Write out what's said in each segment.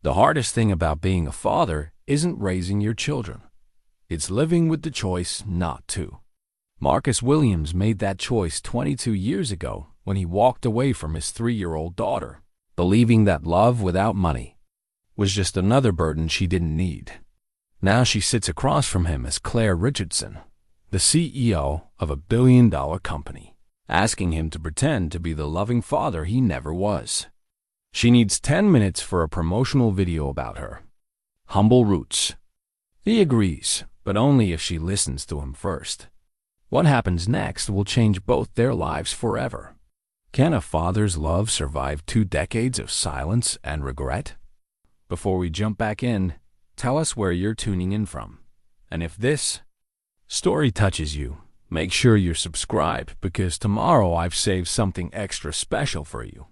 The hardest thing about being a father isn't raising your children. It's living with the choice not to. Marcus Williams made that choice 22 years ago when he walked away from his 3-year-old daughter, believing that love without money was just another burden she didn't need. Now she sits across from him as Claire Richardson, the CEO of a billion-dollar company, asking him to pretend to be the loving father he never was. She needs 10 minutes for a promotional video about her humble roots. He agrees, but only if she listens to him first. What happens next will change both their lives forever. Can a father's love survive 2 decades of silence and regret? Before we jump back in, tell us where you're tuning in from. And if this story touches you, make sure you're subscribed because tomorrow I've saved something extra special for you.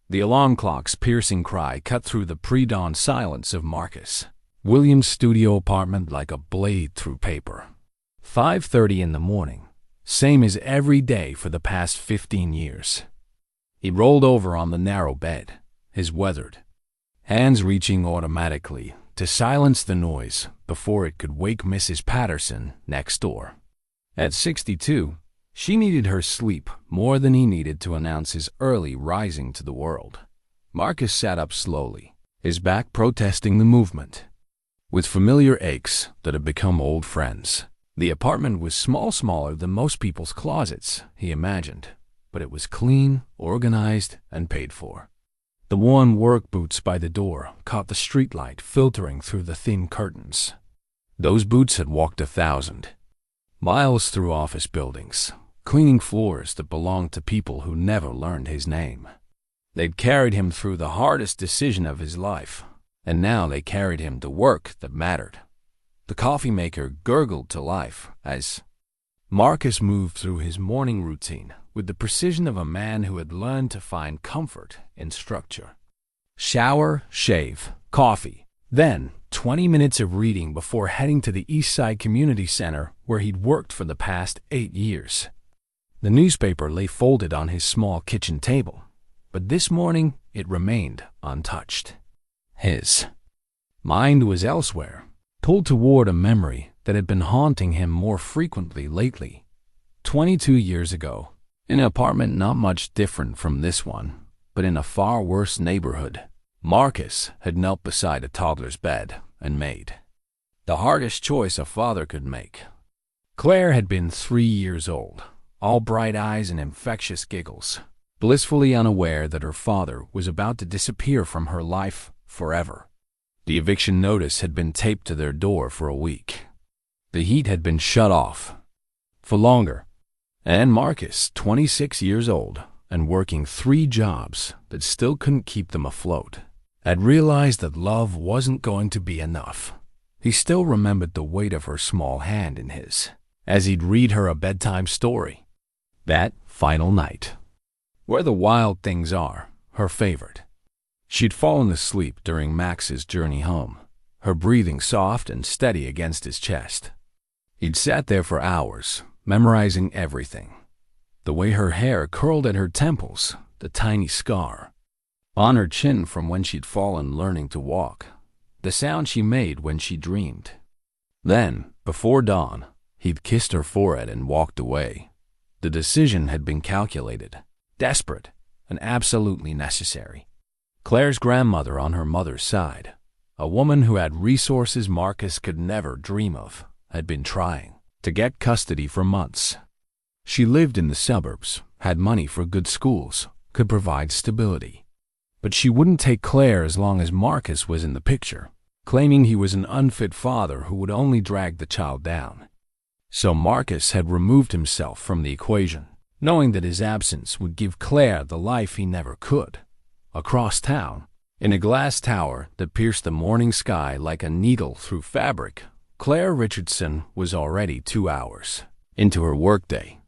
The alarm clock's piercing cry cut through the pre-dawn silence of Marcus Williams' studio apartment like a blade through paper. 5:30 in the morning, same as every day for the past 15 years. He rolled over on the narrow bed, his weathered hands reaching automatically to silence the noise before it could wake Mrs. Patterson next door. At 62, she needed her sleep more than he needed to announce his early rising to the world. Marcus sat up slowly, his back protesting the movement. With familiar aches that had become old friends. The apartment was smaller than most people's closets, he imagined, but it was clean, organized, and paid for. The worn work boots by the door caught the streetlight filtering through the thin curtains. Those boots had walked 1,000 miles through office buildings, cleaning floors that belonged to people who never learned his name. They'd carried him through the hardest decision of his life, and now they carried him to work that mattered. The coffee maker gurgled to life as Marcus moved through his morning routine with the precision of a man who had learned to find comfort in structure. Shower, shave, coffee, then 20 minutes of reading before heading to the East Side Community Center where he'd worked for the past 8 years. The newspaper lay folded on his small kitchen table, but this morning it remained untouched. His mind was elsewhere, pulled toward a memory that had been haunting him more frequently lately. 22 years ago, in an apartment not much different from this one, but in a far worse neighborhood, Marcus had knelt beside a toddler's bed and made the hardest choice a father could make. Claire had been 3 years old, all bright eyes and infectious giggles, blissfully unaware that her father was about to disappear from her life forever. The eviction notice had been taped to their door for a week. The heat had been shut off for longer, and Marcus, 26 years old and working 3 jobs that still couldn't keep them afloat, had realized that love wasn't going to be enough. He still remembered the weight of her small hand in his as he'd read her a bedtime story. That final night, Where the Wild Things Are, her favorite. She'd fallen asleep during Max's journey home, her breathing soft and steady against his chest. He'd sat there for hours, memorizing everything. The way her hair curled at her temples, the tiny scar on her chin from when she'd fallen learning to walk, the sound she made when she dreamed. Then, before dawn, he'd kissed her forehead and walked away. The decision had been calculated, desperate, and absolutely necessary. Claire's grandmother on her mother's side, a woman who had resources Marcus could never dream of, had been trying to get custody for months. She lived in the suburbs, had money for good schools, could provide stability. But she wouldn't take Claire as long as Marcus was in the picture, claiming he was an unfit father who would only drag the child down. So Marcus had removed himself from the equation, knowing that his absence would give Claire the life he never could. Across town, in a glass tower that pierced the morning sky like a needle through fabric, Claire Richardson was already 2 hours into her workday.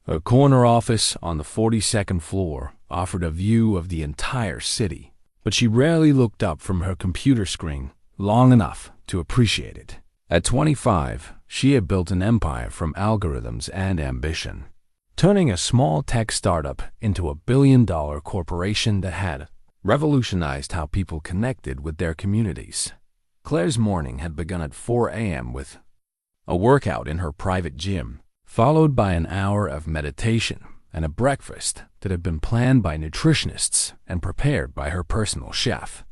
Her corner office on the 42nd floor offered a view of the entire city, but she rarely looked up from her computer screen long enough to appreciate it. At 25, she had built an empire from algorithms and ambition, turning a small tech startup into a billion-dollar corporation that had revolutionized how people connected with their communities. Claire's morning had begun at 4 a.m. with a workout in her private gym, followed by an hour of meditation and a breakfast that had been planned by nutritionists and prepared by her personal chef.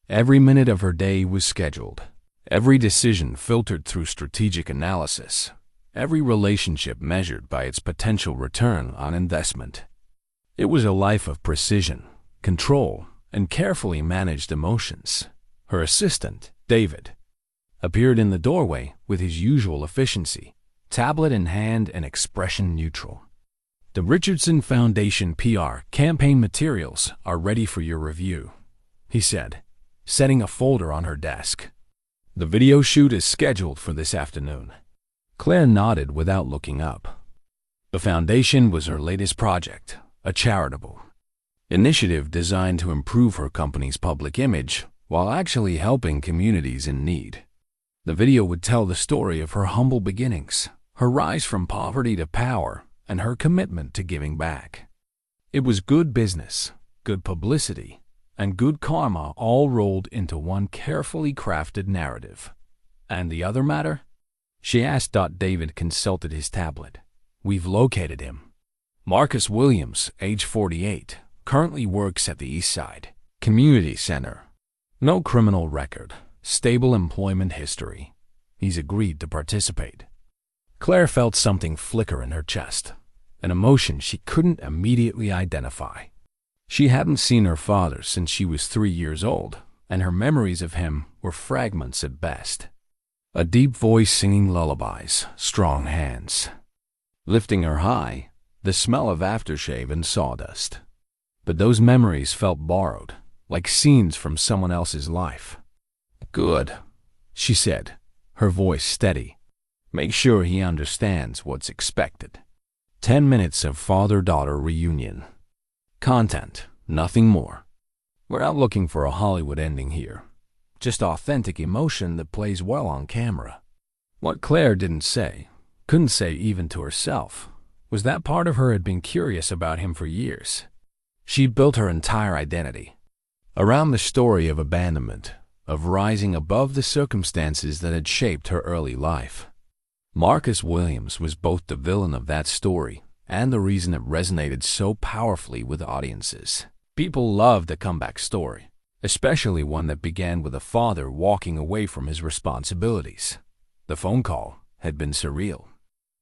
Every minute of her day was scheduled, every decision filtered through strategic analysis, every relationship measured by its potential return on investment. It was a life of precision, control, and carefully managed emotions. Her assistant, David, appeared in the doorway with his usual efficiency, tablet in hand and expression neutral. The Richardson Foundation PR campaign materials are ready for your review, he said, setting a folder on her desk. The video shoot is scheduled for this afternoon. Claire nodded without looking up. The foundation was her latest project, a charitable initiative designed to improve her company's public image while actually helping communities in need. The video would tell the story of her humble beginnings, her rise from poverty to power, and her commitment to giving back. It was good business, good publicity, and good karma all rolled into one carefully crafted narrative. And the other matter? She asked. David consulted his tablet. We've located him. Marcus Williams, age 48, currently works at the East Side Community Center. No criminal record, stable employment history. He's agreed to participate. Claire felt something flicker in her chest, an emotion she couldn't immediately identify. She hadn't seen her father since she was 3 years old, and her memories of him were fragments at best. A deep voice singing lullabies, strong hands. Lifting her high, the smell of aftershave and sawdust. But those memories felt borrowed, like scenes from someone else's life. Good, she said, her voice steady. Make sure he understands what's expected. 10 minutes of father-daughter reunion. Content, nothing more. We're not looking for a Hollywood ending here. Just authentic emotion that plays well on camera. What Claire didn't say, couldn't say even to herself, was that part of her had been curious about him for years. She'd built her entire identity around the story of abandonment, of rising above the circumstances that had shaped her early life. Marcus Williams was both the villain of that story and the reason it resonated so powerfully with audiences. People loved a comeback story, especially one that began with a father walking away from his responsibilities. The phone call had been surreal.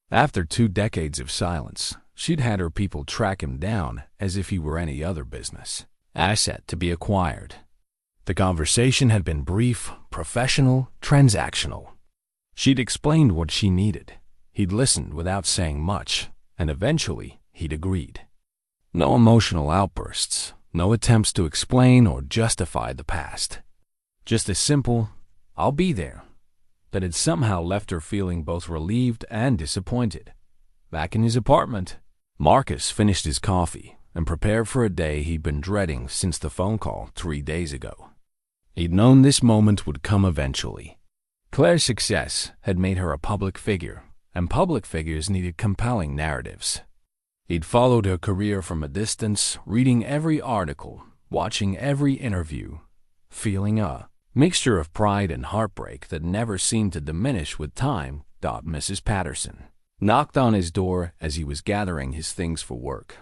After 2 decades of silence, she'd had her people track him down as if he were any other business asset to be acquired. The conversation had been brief, professional, transactional. She'd explained what she needed. He'd listened without saying much, and eventually he'd agreed. No emotional outbursts, no attempts to explain or justify the past. Just a simple, I'll be there, that had somehow left her feeling both relieved and disappointed. Back in his apartment, Marcus finished his coffee and prepared for a day he'd been dreading since the phone call 3 days ago. He'd known this moment would come eventually. Claire's success had made her a public figure, and public figures needed compelling narratives. He'd followed her career from a distance, reading every article, watching every interview, feeling a mixture of pride and heartbreak that never seemed to diminish with time. Mrs. Patterson knocked on his door as he was gathering his things for work.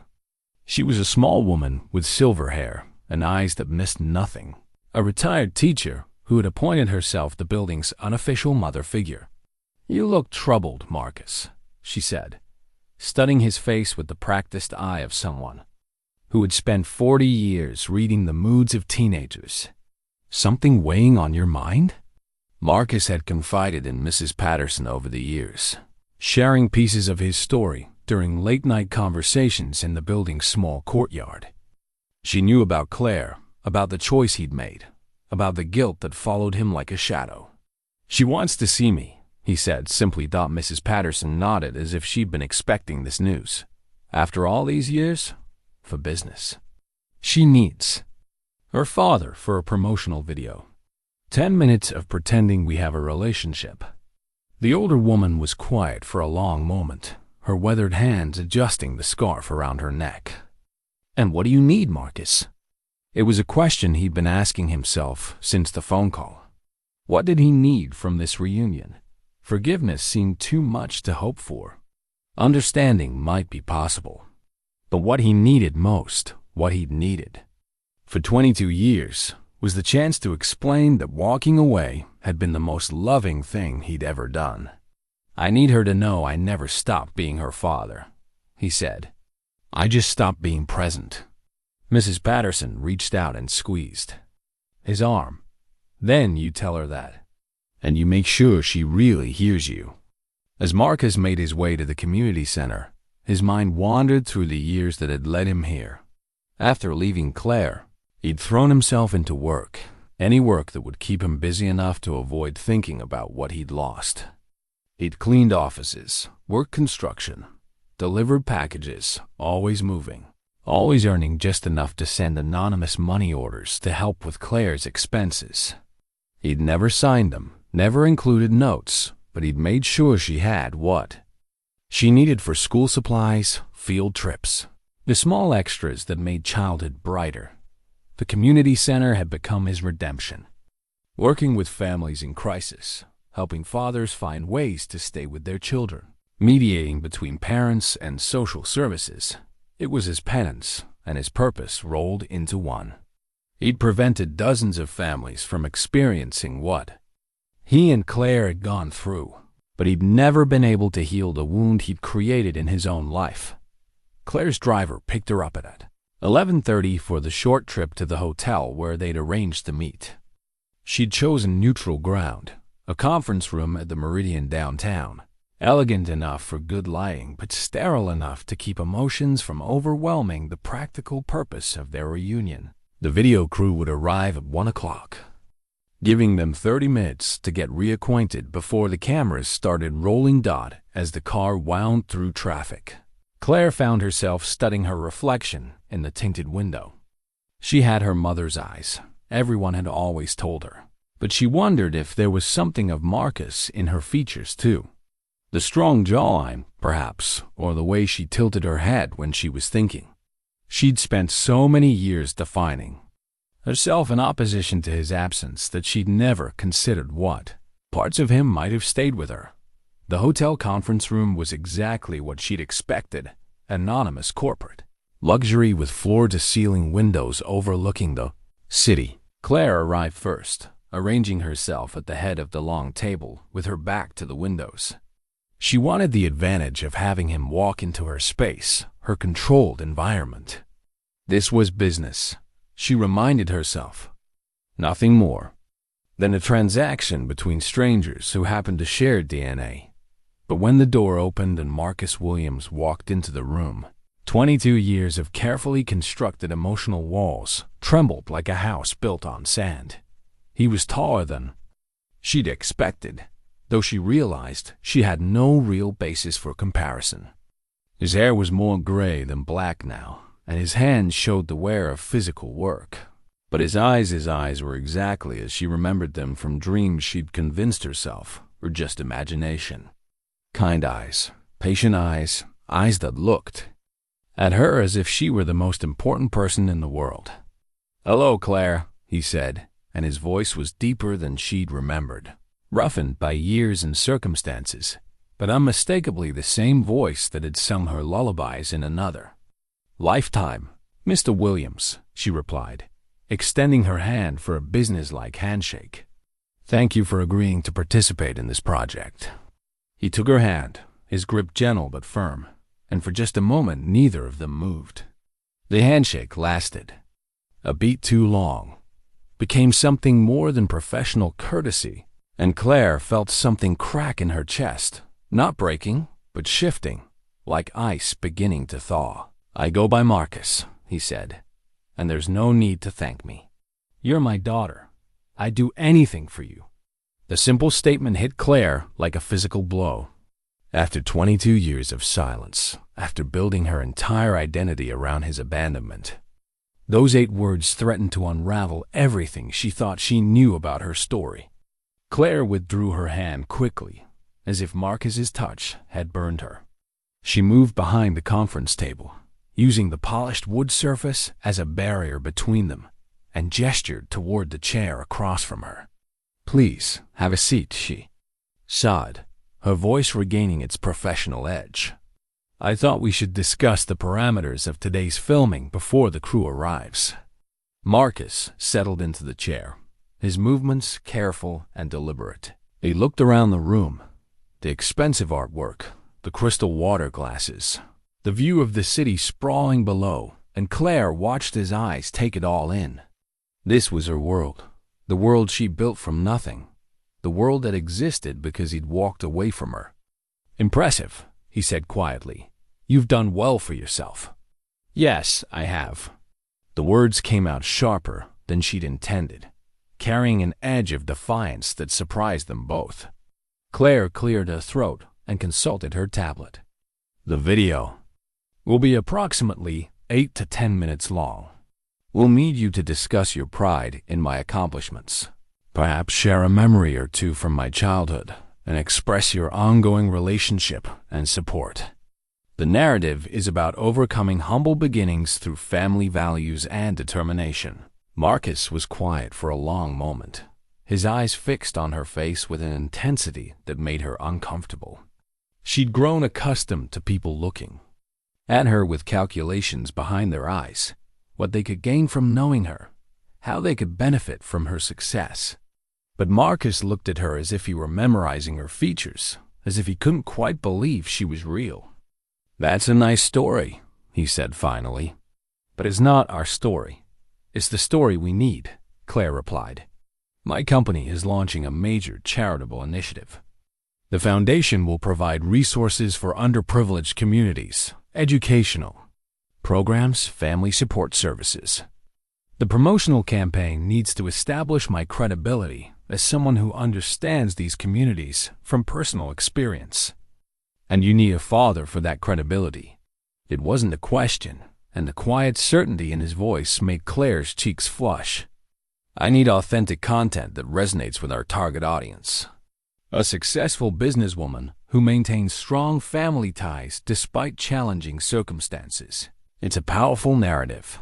She was a small woman with silver hair and eyes that missed nothing, a retired teacher who had appointed herself the building's unofficial mother figure. You look troubled, Marcus, she said, studying his face with the practiced eye of someone who had spent 40 years reading the moods of teenagers. Something weighing on your mind? Marcus had confided in Mrs. Patterson over the years, sharing pieces of his story during late-night conversations in the building's small courtyard. She knew about Claire, about the choice he'd made, about the guilt that followed him like a shadow. She wants to see me, he said simply. Mrs. Patterson nodded as if she'd been expecting this news. After all these years? For business. She needs her father for a promotional video. 10 minutes of pretending we have a relationship. The older woman was quiet for a long moment, her weathered hands adjusting the scarf around her neck. And what do you need, Marcus? It was a question he'd been asking himself since the phone call. What did he need from this reunion? Forgiveness seemed too much to hope for. Understanding might be possible. But what he needed most, what he'd needed for 22 years, was the chance to explain that walking away had been the most loving thing he'd ever done. "I need her to know I never stopped being her father," he said. "I just stopped being present." Mrs. Patterson reached out and squeezed his arm. "Then you tell her that, and you make sure she really hears you." As Marcus made his way to the community center, his mind wandered through the years that had led him here. After leaving Claire, he'd thrown himself into work, any work that would keep him busy enough to avoid thinking about what he'd lost. He'd cleaned offices, worked construction, delivered packages, always moving, always earning just enough to send anonymous money orders to help with Claire's expenses. He'd never signed them, never included notes, but he'd made sure she had what she needed for school supplies, field trips, the small extras that made childhood brighter. The community center had become his redemption. Working with families in crisis, helping fathers find ways to stay with their children, mediating between parents and social services, it was his penance and his purpose rolled into one. He'd prevented dozens of families from experiencing what he and Claire had gone through, but he'd never been able to heal the wound he'd created in his own life. Claire's driver picked her up at 11:30 for the short trip to the hotel where they'd arranged to meet. She'd chosen neutral ground, a conference room at the Meridian downtown, elegant enough for good lighting but sterile enough to keep emotions from overwhelming the practical purpose of their reunion. The video crew would arrive at 1 o'clock, giving them 30 minutes to get reacquainted before the cameras started rolling dot as the car wound through traffic. Claire found herself studying her reflection in the tinted window. She had her mother's eyes, everyone had always told her, but she wondered if there was something of Marcus in her features too. The strong jawline, perhaps, or the way she tilted her head when she was thinking. She'd spent so many years defining herself in opposition to his absence that she'd never considered what parts of him might have stayed with her. The hotel conference room was exactly what she'd expected, anonymous corporate. Luxury with floor-to-ceiling windows overlooking the city. Claire arrived first, arranging herself at the head of the long table with her back to the windows. She wanted the advantage of having him walk into her space, her controlled environment. This was business, she reminded herself. Nothing more than a transaction between strangers who happened to share DNA. But when the door opened and Marcus Williams walked into the room, 22 years of carefully constructed emotional walls trembled like a house built on sand. He was taller than she'd expected, though she realized she had no real basis for comparison. His hair was more gray than black now, and his hands showed the wear of physical work. But his eyes were exactly as she remembered them from dreams she'd convinced herself were just imagination. Kind eyes, patient eyes, eyes that looked at her as if she were the most important person in the world. "Hello, Claire," he said, and his voice was deeper than she'd remembered, roughened by years and circumstances, but unmistakably the same voice that had sung her lullabies in another lifetime. "Mr. Williams," she replied, extending her hand for a businesslike handshake. "Thank you for agreeing to participate in this project." He took her hand, his grip gentle but firm, and for just a moment neither of them moved. The handshake lasted a beat too long, became something more than professional courtesy, and Claire felt something crack in her chest, not breaking, but shifting, like ice beginning to thaw. "I go by Marcus," he said, "and there's no need to thank me. You're my daughter. I'd do anything for you." The simple statement hit Claire like a physical blow. After 22 years of silence, after building her entire identity around his abandonment, those 8 words threatened to unravel everything she thought she knew about her story. Claire withdrew her hand quickly, as if Marcus's touch had burned her. She moved behind the conference table, using the polished wood surface as a barrier between them, and gestured toward the chair across from her. "Please, have a seat," she sighed, her voice regaining its professional edge. "I thought we should discuss the parameters of today's filming before the crew arrives." Marcus settled into the chair, his movements careful and deliberate. He looked around the room, the expensive artwork, the crystal water glasses, the view of the city sprawling below, and Claire watched his eyes take it all in. This was her world, the world she built from nothing, the world that existed because he'd walked away from her. "Impressive," he said quietly. "You've done well for yourself." "Yes, I have." The words came out sharper than she'd intended, carrying an edge of defiance that surprised them both. Claire cleared her throat and consulted her tablet. "The video will be approximately 8 to 10 minutes long. We'll need you to discuss your pride in my accomplishments, perhaps share a memory or two from my childhood, and express your ongoing relationship and support. The narrative is about overcoming humble beginnings through family values and determination." Marcus was quiet for a long moment, his eyes fixed on her face with an intensity that made her uncomfortable. She'd grown accustomed to people looking at her with calculations behind their eyes, what they could gain from knowing her, how they could benefit from her success. But Marcus looked at her as if he were memorizing her features, as if he couldn't quite believe she was real. "That's a nice story," he said finally. "But it's not our story. It's the story we need," Claire replied. "My company is launching a major charitable initiative. The foundation will provide resources for underprivileged communities, educational programs, family support services. The promotional campaign needs to establish my credibility as someone who understands these communities from personal experience. And you need a father for that credibility." It wasn't a question, and the quiet certainty in his voice made Claire's cheeks flush. "I need authentic content that resonates with our target audience. A successful businesswoman who maintains strong family ties despite challenging circumstances. It's a powerful narrative."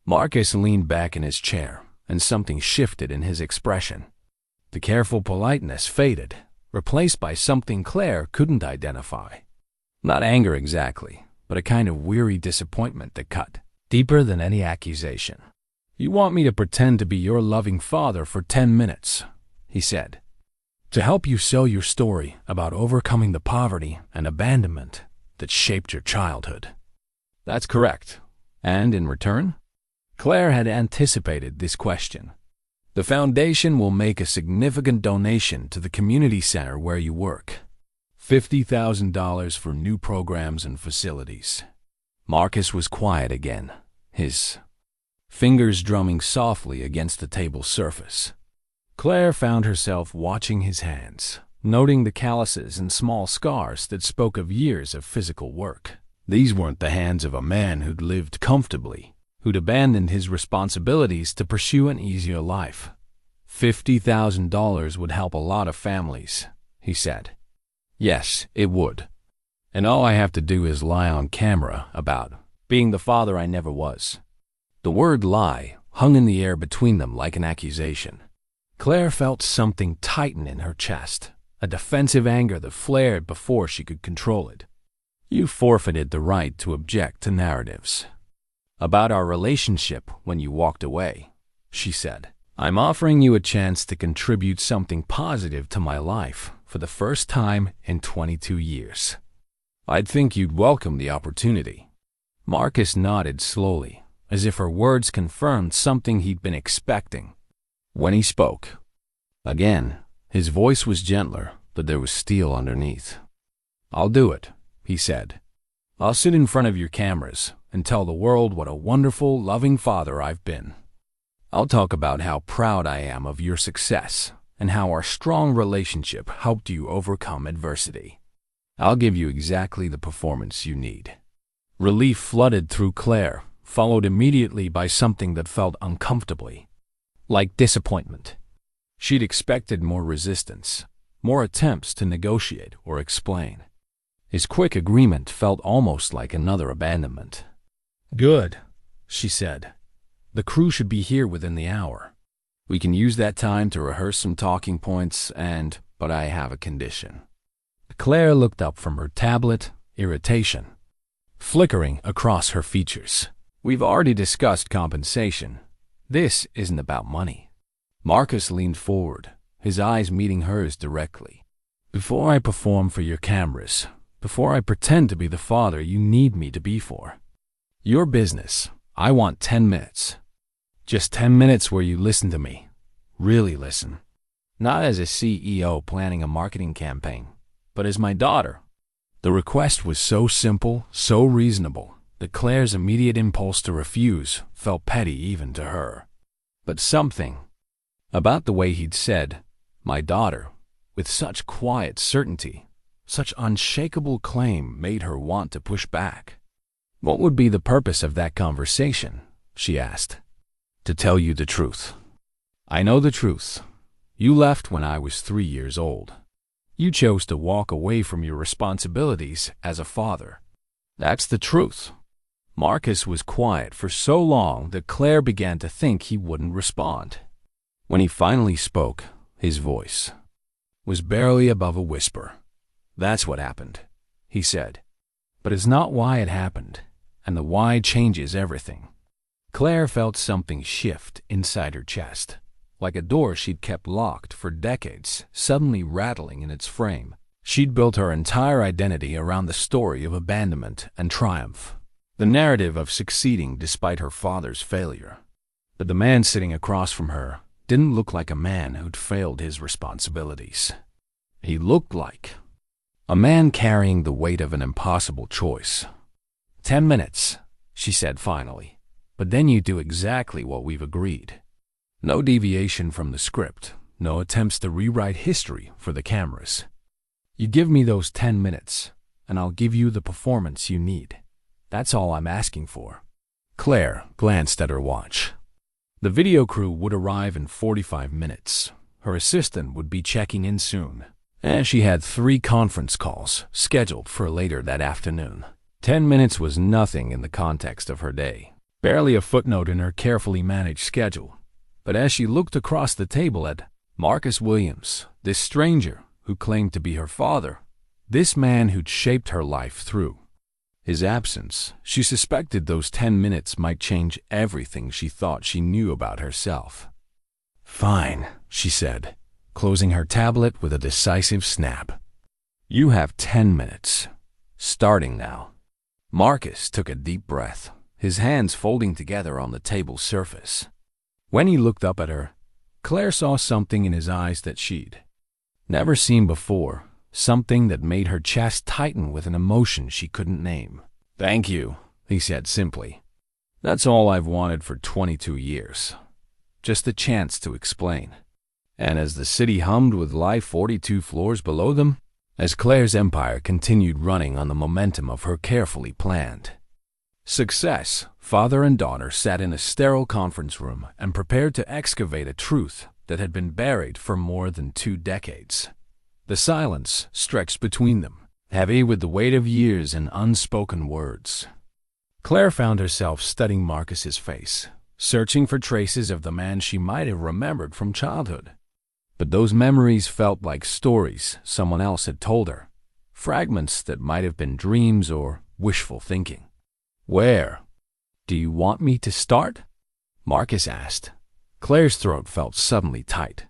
Marcus leaned back in his chair, and something shifted in his expression. The careful politeness faded, replaced by something Claire couldn't identify. Not anger exactly, but a kind of weary disappointment that cut deeper than any accusation. "You want me to pretend to be your loving father for 10 minutes, he said, "to help you sell your story about overcoming the poverty and abandonment that shaped your childhood." "That's correct. And in return?" Claire had anticipated this question. "The foundation will make a significant donation to the community center where you work. $50,000 for new programs and facilities." Marcus was quiet again, his fingers drumming softly against the table surface. Claire found herself watching his hands, noting the calluses and small scars that spoke of years of physical work. These weren't the hands of a man who'd lived comfortably, who'd abandoned his responsibilities to pursue an easier life. $50,000 would help a lot of families, he said. "Yes, it would. And all I have to do is lie on camera about being the father I never was." The word lie hung in the air between them like an accusation. Claire felt something tighten in her chest, a defensive anger that flared before she could control it. "You forfeited the right to object to narratives about our relationship when you walked away," she said. "I'm offering you a chance to contribute something positive to my life for the first time in 22 years. I'd think you'd welcome the opportunity." Marcus nodded slowly, as if her words confirmed something he'd been expecting. When he spoke again, his voice was gentler, but there was steel underneath. "I'll do it," he said. "I'll sit in front of your cameras and tell the world what a wonderful, loving father I've been. I'll talk about how proud I am of your success and how our strong relationship helped you overcome adversity. I'll give you exactly the performance you need." Relief flooded through Claire, followed immediately by something that felt uncomfortably like disappointment. She'd expected more resistance, more attempts to negotiate or explain. His quick agreement felt almost like another abandonment. "Good," she said. The crew should be here within the hour. We can use that time to rehearse some talking points but I have a condition." Claire looked up from her tablet, irritation flickering across her features. "We've already discussed compensation. This isn't about money." Marcus leaned forward, his eyes meeting hers directly. "Before I perform for your cameras, before I pretend to be the father you need me to be for, your business, I want 10 minutes. Just 10 minutes where you listen to me. Really listen. Not as a CEO planning a marketing campaign, but as my daughter." The request was so simple, so reasonable, that Claire's immediate impulse to refuse felt petty even to her. But something about the way he'd said, "my daughter," with such quiet certainty, such unshakable claim, made her want to push back. "What would be the purpose of that conversation?" she asked. "To tell you the truth. I know the truth. You left when I was 3 years old. You chose to walk away from your responsibilities as a father. That's the truth." Marcus was quiet for so long that Claire began to think he wouldn't respond. When he finally spoke, his voice was barely above a whisper. "That's what happened," he said. "But it's not why it happened, and the why changes everything." Claire felt something shift inside her chest, like a door she'd kept locked for decades, suddenly rattling in its frame. She'd built her entire identity around the story of abandonment and triumph, the narrative of succeeding despite her father's failure. But the man sitting across from her didn't look like a man who'd failed his responsibilities. He looked like a man carrying the weight of an impossible choice. 10 minutes, she said finally, "but then you do exactly what we've agreed. No deviation from the script, no attempts to rewrite history for the cameras. You give me those 10 minutes, and I'll give you the performance you need. That's all I'm asking for." Claire glanced at her watch. The video crew would arrive in 45 minutes. Her assistant would be checking in soon, and she had 3 conference calls scheduled for later that afternoon. 10 minutes was nothing in the context of her day, barely a footnote in her carefully managed schedule. But as she looked across the table at Marcus Williams, this stranger who claimed to be her father, this man who'd shaped her life through his absence, she suspected those 10 minutes might change everything she thought she knew about herself. "Fine," she said, closing her tablet with a decisive snap. "You have 10 minutes, starting now." Marcus took a deep breath, his hands folding together on the table's surface. When he looked up at her, Claire saw something in his eyes that she'd never seen before, something that made her chest tighten with an emotion she couldn't name. "Thank you," he said simply. "That's all I've wanted for 22 years. Just a chance to explain." And as the city hummed with life 42 floors below them, as Claire's empire continued running on the momentum of her carefully planned success, father and daughter sat in a sterile conference room and prepared to excavate a truth that had been buried for more than 2 decades. The silence stretched between them, heavy with the weight of years and unspoken words. Claire found herself studying Marcus's face, searching for traces of the man she might have remembered from childhood. But those memories felt like stories someone else had told her, fragments that might have been dreams or wishful thinking. "Where do you want me to start?" Marcus asked. Claire's throat felt suddenly tight.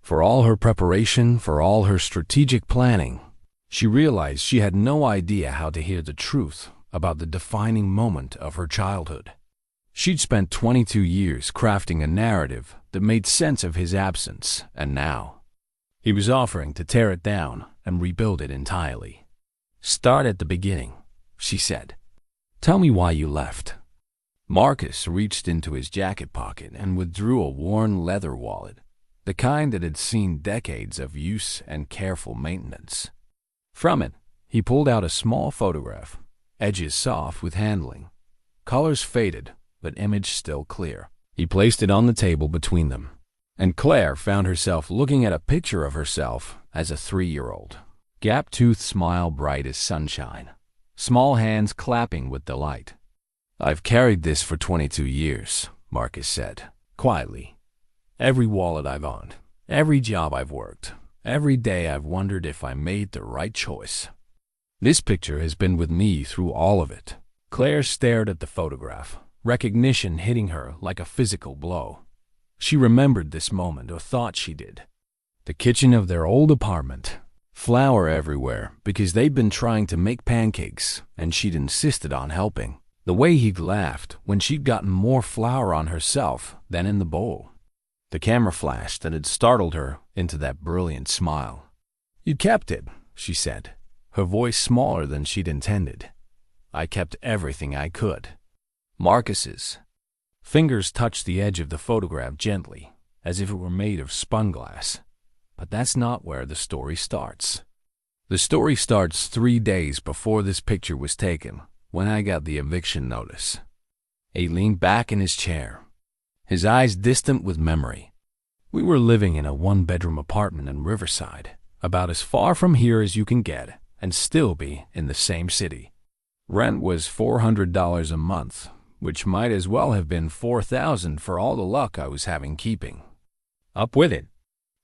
For all her preparation, for all her strategic planning, she realized she had no idea how to hear the truth about the defining moment of her childhood. She'd spent 22 years crafting a narrative that made sense of his absence, and now he was offering to tear it down and rebuild it entirely. "Start at the beginning," she said. "Tell me why you left." Marcus reached into his jacket pocket and withdrew a worn leather wallet, the kind that had seen decades of use and careful maintenance. From it, he pulled out a small photograph, edges soft with handling, colors faded, but image still clear. He placed it on the table between them, and Claire found herself looking at a picture of herself as a 3-year-old. Gap-toothed smile bright as sunshine, small hands clapping with delight. "I've carried this for 22 years," Marcus said, quietly. Every wallet I've owned, every job I've worked, every day I've wondered if I made the right choice. This picture has been with me through all of it. Claire stared at the photograph, recognition hitting her like a physical blow. She remembered this moment, or thought she did. The kitchen of their old apartment. Flour everywhere because they'd been trying to make pancakes and she'd insisted on helping. The way he'd laughed when she'd gotten more flour on herself than in the bowl. The camera flashed and it startled her into that brilliant smile. "You kept it," she said, her voice smaller than she'd intended. "I kept everything I could." Marcus's fingers touched the edge of the photograph gently, as if it were made of spun glass. But that's not where the story starts. The story starts 3 days before this picture was taken, when I got the eviction notice. He leaned back in his chair, his eyes distant with memory. We were living in a one-bedroom apartment in Riverside, about as far from here as you can get and still be in the same city. Rent was $400 a month, which might as well have been $4,000 for all the luck I was having keeping. Up with it.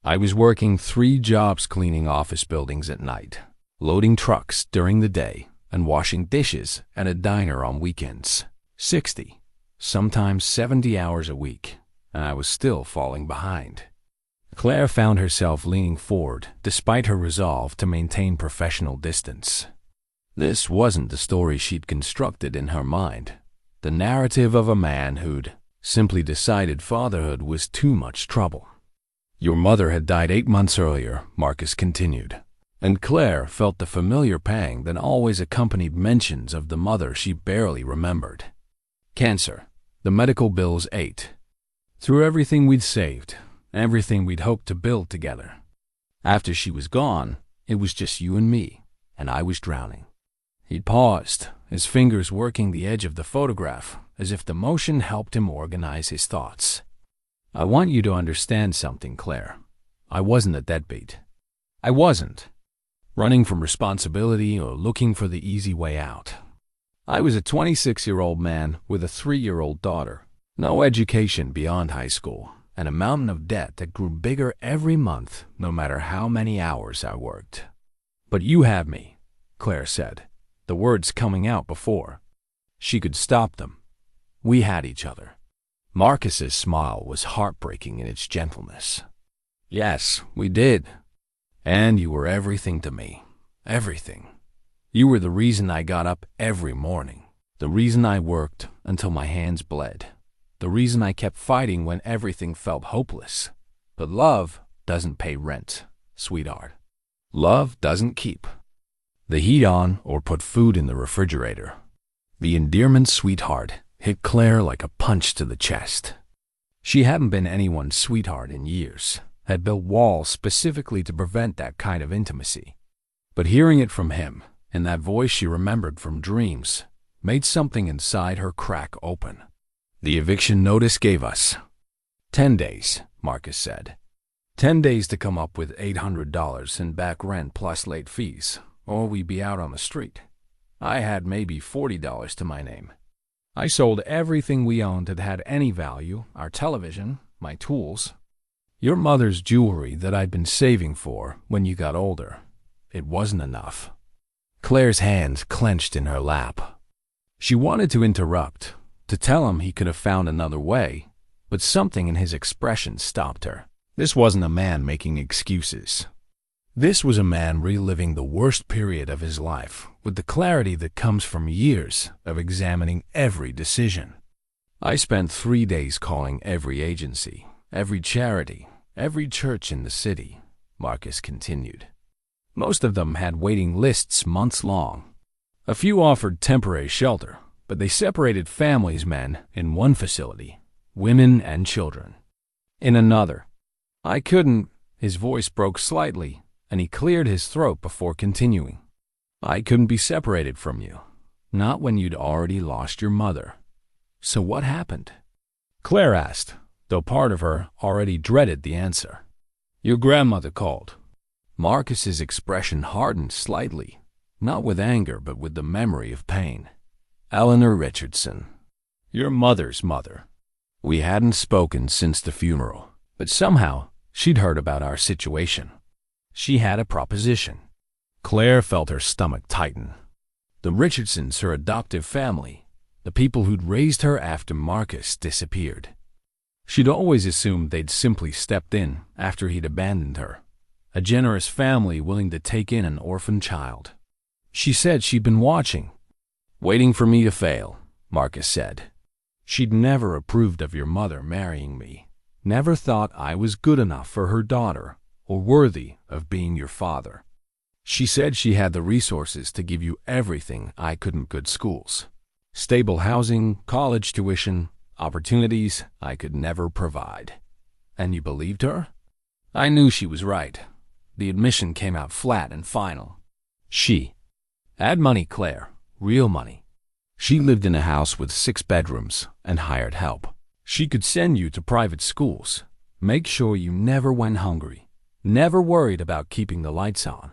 I was working 3 jobs cleaning office buildings at night, loading trucks during the day, and washing dishes at a diner on weekends. 60, sometimes 70 hours a week, and I was still falling behind. Claire found herself leaning forward despite her resolve to maintain professional distance. This wasn't the story she'd constructed in her mind, the narrative of a man who'd simply decided fatherhood was too much trouble. "Your mother had died 8 months earlier," Marcus continued, and Claire felt the familiar pang that always accompanied mentions of the mother she barely remembered. "Cancer. The medical bills ate through everything we'd saved, everything we'd hoped to build together. After she was gone, it was just you and me, and I was drowning." He paused, his fingers working the edge of the photograph, as if the motion helped him organize his thoughts. "I want you to understand something, Claire. I wasn't a deadbeat. I wasn't running from responsibility or looking for the easy way out. I was a 26-year-old man with a 3-year-old daughter, no education beyond high school, and a mountain of debt that grew bigger every month, no matter how many hours I worked. But you have me," Claire said, the words coming out before she could stop them. "We had each other." Marcus's smile was heartbreaking in its gentleness. "Yes, we did. And you were everything to me. Everything. You were the reason I got up every morning. The reason I worked until my hands bled. The reason I kept fighting when everything felt hopeless. But love doesn't pay rent, sweetheart. Love doesn't keep the heat on or put food in the refrigerator." The endearment "sweetheart" hit Claire like a punch to the chest. She hadn't been anyone's sweetheart in years, had built walls specifically to prevent that kind of intimacy. But hearing it from him, in that voice she remembered from dreams, made something inside her crack open. "The eviction notice gave us 10 days, Marcus said. 10 days to come up with $800 in back rent plus late fees, or we'd be out on the street. I had maybe $40 to my name. I sold everything we owned that had any value, our television, my tools, your mother's jewelry that I'd been saving for when you got older. It wasn't enough." Claire's hands clenched in her lap. She wanted to interrupt, to tell him he could have found another way, but something in his expression stopped her. This wasn't a man making excuses. This was a man reliving the worst period of his life with the clarity that comes from years of examining every decision. "I spent 3 days calling every agency, every charity, every church in the city," Marcus continued. "Most of them had waiting lists months long. A few offered temporary shelter, but they separated families, men in one facility, women and children in another. I couldn't." His voice broke slightly, and he cleared his throat before continuing. "I couldn't be separated from you, not when you'd already lost your mother." "So what happened?" Claire asked, though part of her already dreaded the answer. "Your grandmother called." Marcus's expression hardened slightly, not with anger but with the memory of pain. "Eleanor Richardson. Your mother's mother." We hadn't spoken since the funeral, but somehow she'd heard about our situation. She had a proposition. Claire felt her stomach tighten. The Richardsons, her adoptive family, the people who'd raised her after Marcus disappeared. She'd always assumed they'd simply stepped in after he'd abandoned her, a generous family willing to take in an orphan child. She said she'd been watching, waiting for me to fail, Marcus said. She'd never approved of your mother marrying me, never thought I was good enough for her daughter or worthy of being your father. She said she had the resources to give you everything I couldn't: good schools, stable housing, college tuition, opportunities I could never provide. And you believed her? I knew she was right. The admission came out flat and final. She had money, Claire, real money. She lived in a house with 6 bedrooms and hired help. She could send you to private schools, make sure you never went hungry, never worried about keeping the lights on.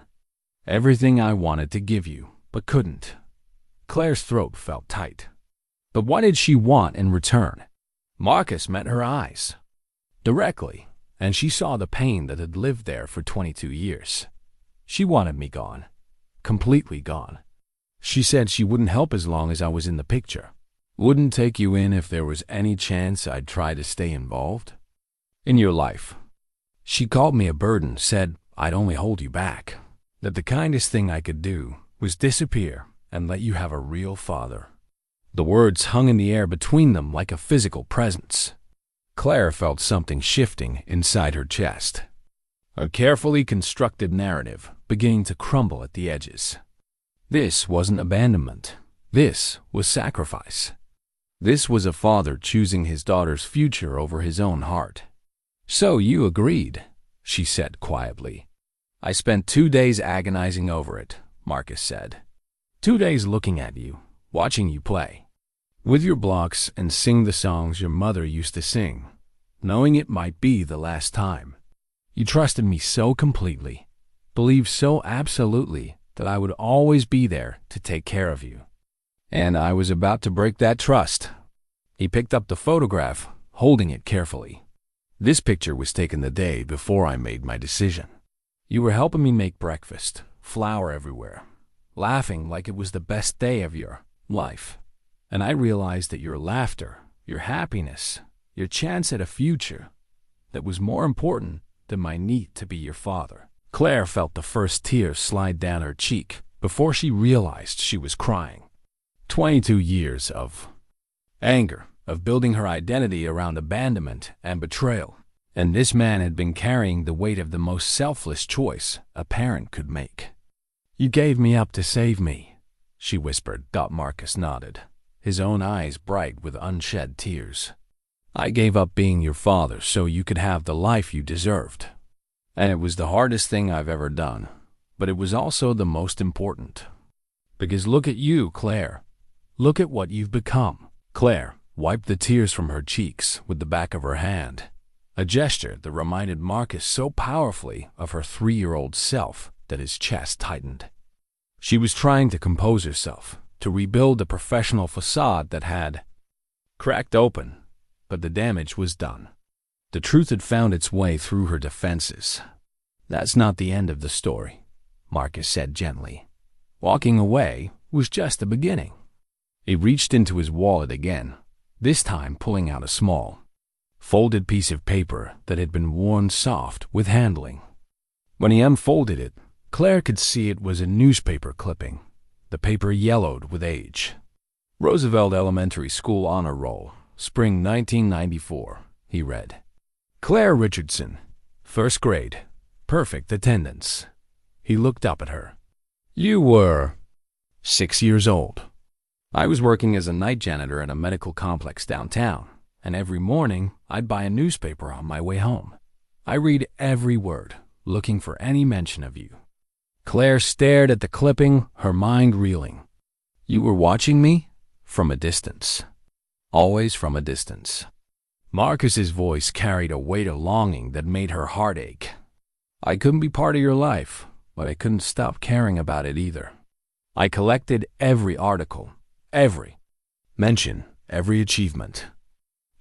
Everything I wanted to give you, but couldn't. Claire's throat felt tight. But what did she want in return? Marcus met her eyes directly, and she saw the pain that had lived there for 22 years. She wanted me gone, completely gone. She said she wouldn't help as long as I was in the picture, wouldn't take you in if there was any chance I'd try to stay involved in your life. She called me a burden, said I'd only hold you back, that the kindest thing I could do was disappear and let you have a real father. The words hung in the air between them like a physical presence. Claire felt something shifting inside her chest, a carefully constructed narrative beginning to crumble at the edges. This wasn't abandonment. This was sacrifice. This was a father choosing his daughter's future over his own heart. So you agreed, she said quietly. I spent 2 days agonizing over it, Marcus said. 2 days looking at you, watching you play with your blocks and sing the songs your mother used to sing, knowing it might be the last time. You trusted me so completely, believed so absolutely that I would always be there to take care of you. And I was about to break that trust. He picked up the photograph, holding it carefully. This picture was taken the day before I made my decision. You were helping me make breakfast, flour everywhere, laughing like it was the best day of your life. And I realized that your laughter, your happiness, your chance at a future, that was more important than my need to be your father. Claire felt the first tears slide down her cheek before she realized she was crying. 22 years of anger, of building her identity around abandonment and betrayal. And this man had been carrying the weight of the most selfless choice a parent could make. You gave me up to save me, she whispered. Marcus nodded, his own eyes bright with unshed tears. I gave up being your father so you could have the life you deserved. And it was the hardest thing I've ever done, but it was also the most important. Because look at you, Claire. Look at what you've become. Claire wiped the tears from her cheeks with the back of her hand, a gesture that reminded Marcus so powerfully of her 3-year-old self that his chest tightened. She was trying to compose herself, to rebuild the professional facade that had cracked open, but the damage was done. The truth had found its way through her defenses. That's not the end of the story, Marcus said gently. Walking away was just the beginning. He reached into his wallet again, this time pulling out a small, folded piece of paper that had been worn soft with handling. When he unfolded it, Claire could see it was a newspaper clipping, the paper yellowed with age. Roosevelt Elementary School Honor Roll, Spring 1994, he read. Claire Richardson, 1st grade, perfect attendance. He looked up at her. You were 6 years old. I was working as a night janitor at a medical complex downtown, and every morning I'd buy a newspaper on my way home. I read every word, looking for any mention of you. Claire stared at the clipping, her mind reeling. You were watching me? From a distance. Always from a distance. Marcus's voice carried a weight of longing that made her heart ache. I couldn't be part of your life, but I couldn't stop caring about it either. I collected every article, every mention, every achievement.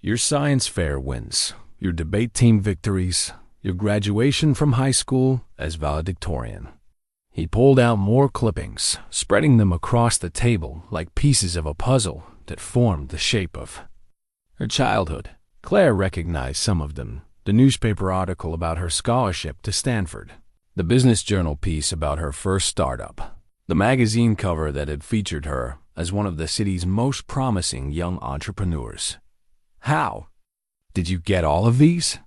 Your science fair wins, your debate team victories, your graduation from high school as valedictorian. He pulled out more clippings, spreading them across the table like pieces of a puzzle that formed the shape of her childhood. Claire recognized some of them: the newspaper article about her scholarship to Stanford, the business journal piece about her first startup, the magazine cover that had featured her as one of the city's most promising young entrepreneurs. "How did you get all of these?"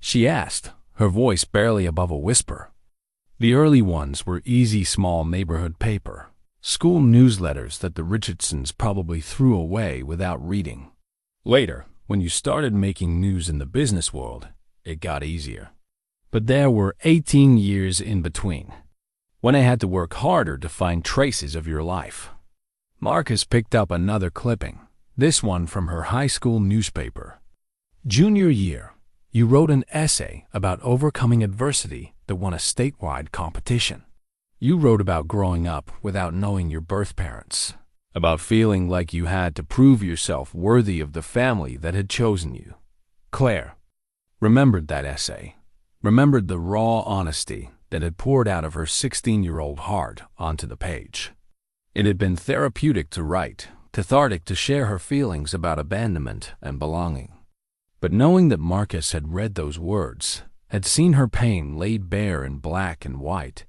she asked, her voice barely above a whisper. The early ones were easy small neighborhood paper, school newsletters that the Richardsons probably threw away without reading. Later, when you started making news in the business world, it got easier. But there were 18 years in between, when I had to work harder to find traces of your life. Marcus picked up another clipping, this one from her high school newspaper. "Junior year, you wrote an essay about overcoming adversity that won a statewide competition. You wrote about growing up without knowing your birth parents, about feeling like you had to prove yourself worthy of the family that had chosen you." Claire remembered that essay, remembered the raw honesty that had poured out of her 16-year-old heart onto the page. It had been therapeutic to write, cathartic to share her feelings about abandonment and belonging. But knowing that Marcus had read those words, had seen her pain laid bare in black and white,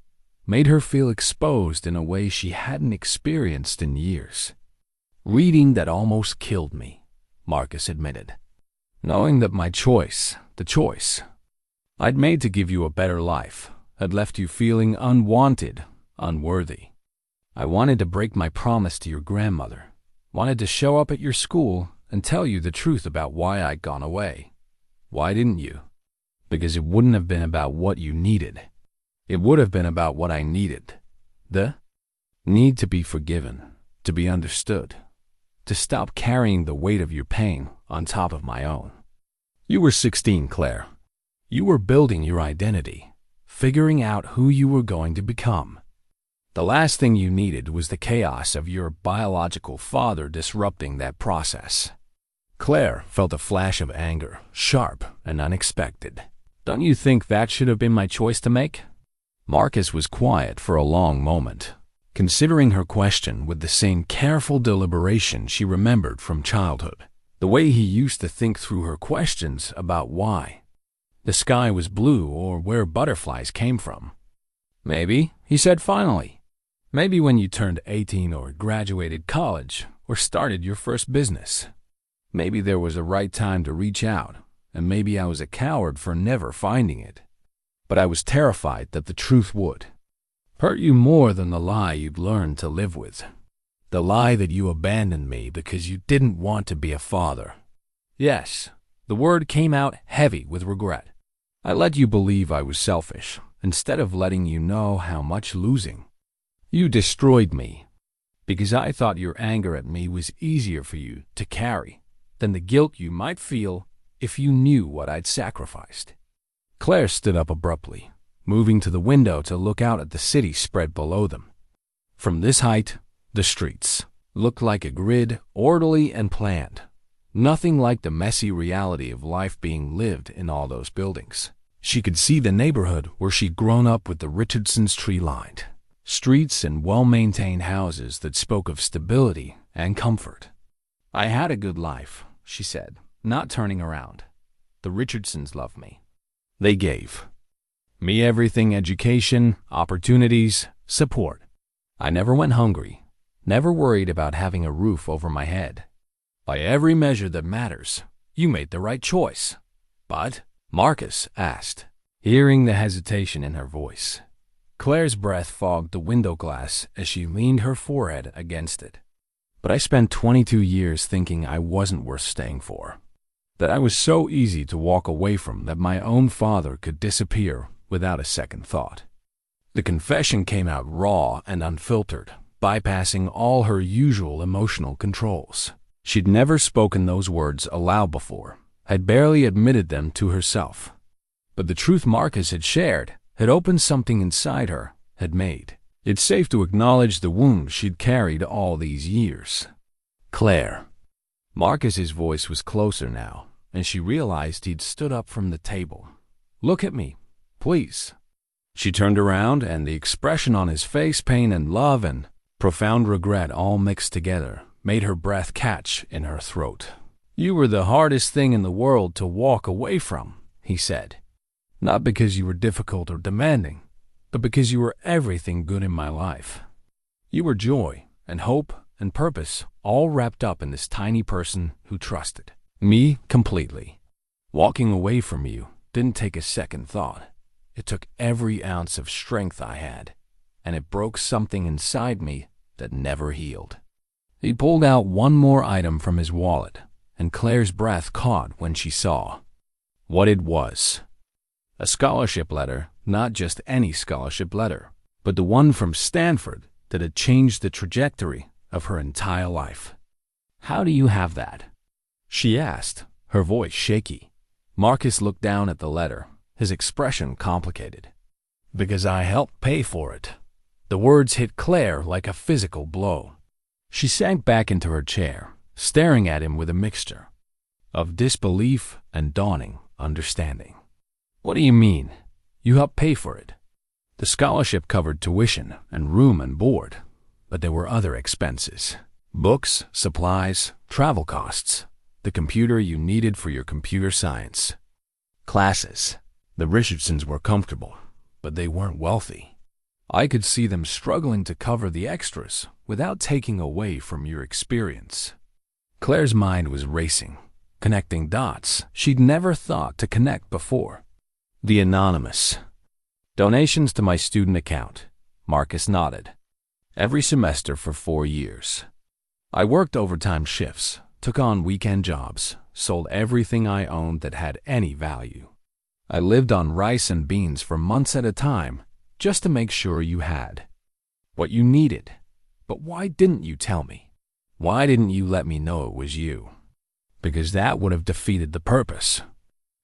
made her feel exposed in a way she hadn't experienced in years. "Reading that almost killed me," Marcus admitted. "Knowing that my choice, the choice I'd made to give you a better life, had left you feeling unwanted, unworthy. I wanted to break my promise to your grandmother, wanted to show up at your school and tell you the truth about why I'd gone away. Why didn't you? Because it wouldn't have been about what you needed. It would have been about what I needed. The need to be forgiven, to be understood, to stop carrying the weight of your pain on top of my own." You were 16, Claire. You were building your identity, figuring out who you were going to become. The last thing you needed was the chaos of your biological father disrupting that process. Claire felt a flash of anger, sharp and unexpected. "Don't you think that should have been my choice to make?" Marcus was quiet for a long moment, considering her question with the same careful deliberation she remembered from childhood, the way he used to think through her questions about why the sky was blue or where butterflies came from. "Maybe," he said finally. "Maybe when you turned 18 or graduated college or started your first business. Maybe there was a right time to reach out, and maybe I was a coward for never finding it. But I was terrified that the truth would hurt you more than the lie you'd learned to live with. The lie that you abandoned me because you didn't want to be a father." Yes, the word came out heavy with regret. "I let you believe I was selfish, instead of letting you know how much losing. You destroyed me, because I thought your anger at me was easier for you to carry than the guilt you might feel if you knew what I'd sacrificed." Claire stood up abruptly, moving to the window to look out at the city spread below them. From this height, the streets looked like a grid, orderly and planned. Nothing like the messy reality of life being lived in all those buildings. She could see the neighborhood where she'd grown up with the Richardsons tree-lined streets and well-maintained houses that spoke of stability and comfort. "I had a good life," she said, not turning around. "The Richardsons loved me. They gave me everything: education, opportunities, support. I never went hungry, never worried about having a roof over my head. By every measure that matters, you made the right choice." "But?" Marcus asked, hearing the hesitation in her voice. Claire's breath fogged the window glass as she leaned her forehead against it. "But I spent 22 years thinking I wasn't worth staying for, that I was so easy to walk away from, that my own father could disappear without a second thought." The confession came out raw and unfiltered, bypassing all her usual emotional controls. She'd never spoken those words aloud before, had barely admitted them to herself. But the truth Marcus had shared had opened something inside her, had made it safe to acknowledge the wound she'd carried all these years. "Claire," Marcus's voice was closer now, and she realized he'd stood up from the table. "Look at me, please." She turned around, and the expression on his face, pain and love and profound regret all mixed together, made her breath catch in her throat. "You were the hardest thing in the world to walk away from," he said. "Not because you were difficult or demanding, but because you were everything good in my life. You were joy and hope and purpose, all wrapped up in this tiny person who trusted me completely. Walking away from you didn't take a second thought. It took every ounce of strength I had, and it broke something inside me that never healed." He pulled out one more item from his wallet, and Claire's breath caught when she saw what it was. A scholarship letter, not just any scholarship letter, but the one from Stanford that had changed the trajectory of her entire life. "How do you have that?" she asked, her voice shaky. Marcus looked down at the letter, his expression complicated. "Because I helped pay for it." The words hit Claire like a physical blow. She sank back into her chair, staring at him with a mixture of disbelief and dawning understanding. "What do you mean? You helped pay for it?" "The scholarship covered tuition and room and board, but there were other expenses. Books, supplies, travel costs, the computer you needed for your computer science classes. The Richardsons were comfortable, but they weren't wealthy. I could see them struggling to cover the extras without taking away from your experience." Claire's mind was racing, connecting dots she'd never thought to connect before. The anonymous donations to my student account. Marcus nodded. "Every semester for 4 years. I worked overtime shifts, took on weekend jobs, sold everything I owned that had any value. I lived on rice and beans for months at a time just to make sure you had what you needed. But why didn't you tell me? Why didn't you let me know it was you? Because that would have defeated the purpose."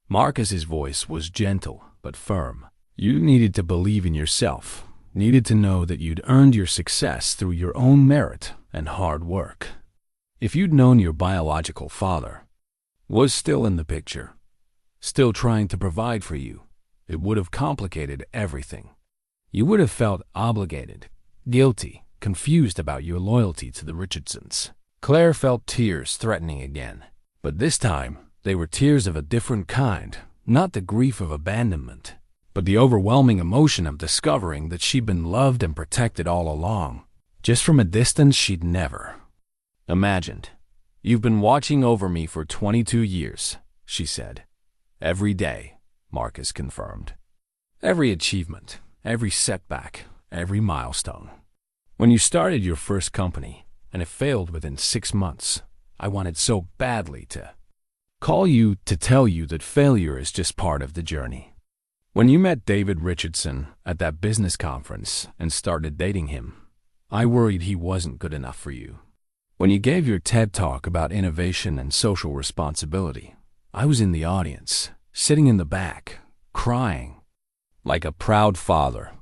Marcus's voice was gentle but firm. "You needed to believe in yourself, needed to know that you'd earned your success through your own merit and hard work. If you'd known your biological father was still in the picture, still trying to provide for you, it would have complicated everything. You would have felt obligated, guilty, confused about your loyalty to the Richardsons." Claire felt tears threatening again, but this time they were tears of a different kind, not the grief of abandonment, but the overwhelming emotion of discovering that she'd been loved and protected all along, just from a distance she'd never imagined. "You've been watching over me for 22 years, she said. "Every day," Marcus confirmed. "Every achievement, every setback, every milestone. When you started your first company, and it failed within 6 months, I wanted so badly to call you to tell you that failure is just part of the journey. When you met David Richardson at that business conference and started dating him, I worried he wasn't good enough for you. When you gave your TED Talk about innovation and social responsibility, I was in the audience, sitting in the back, crying, like a proud father.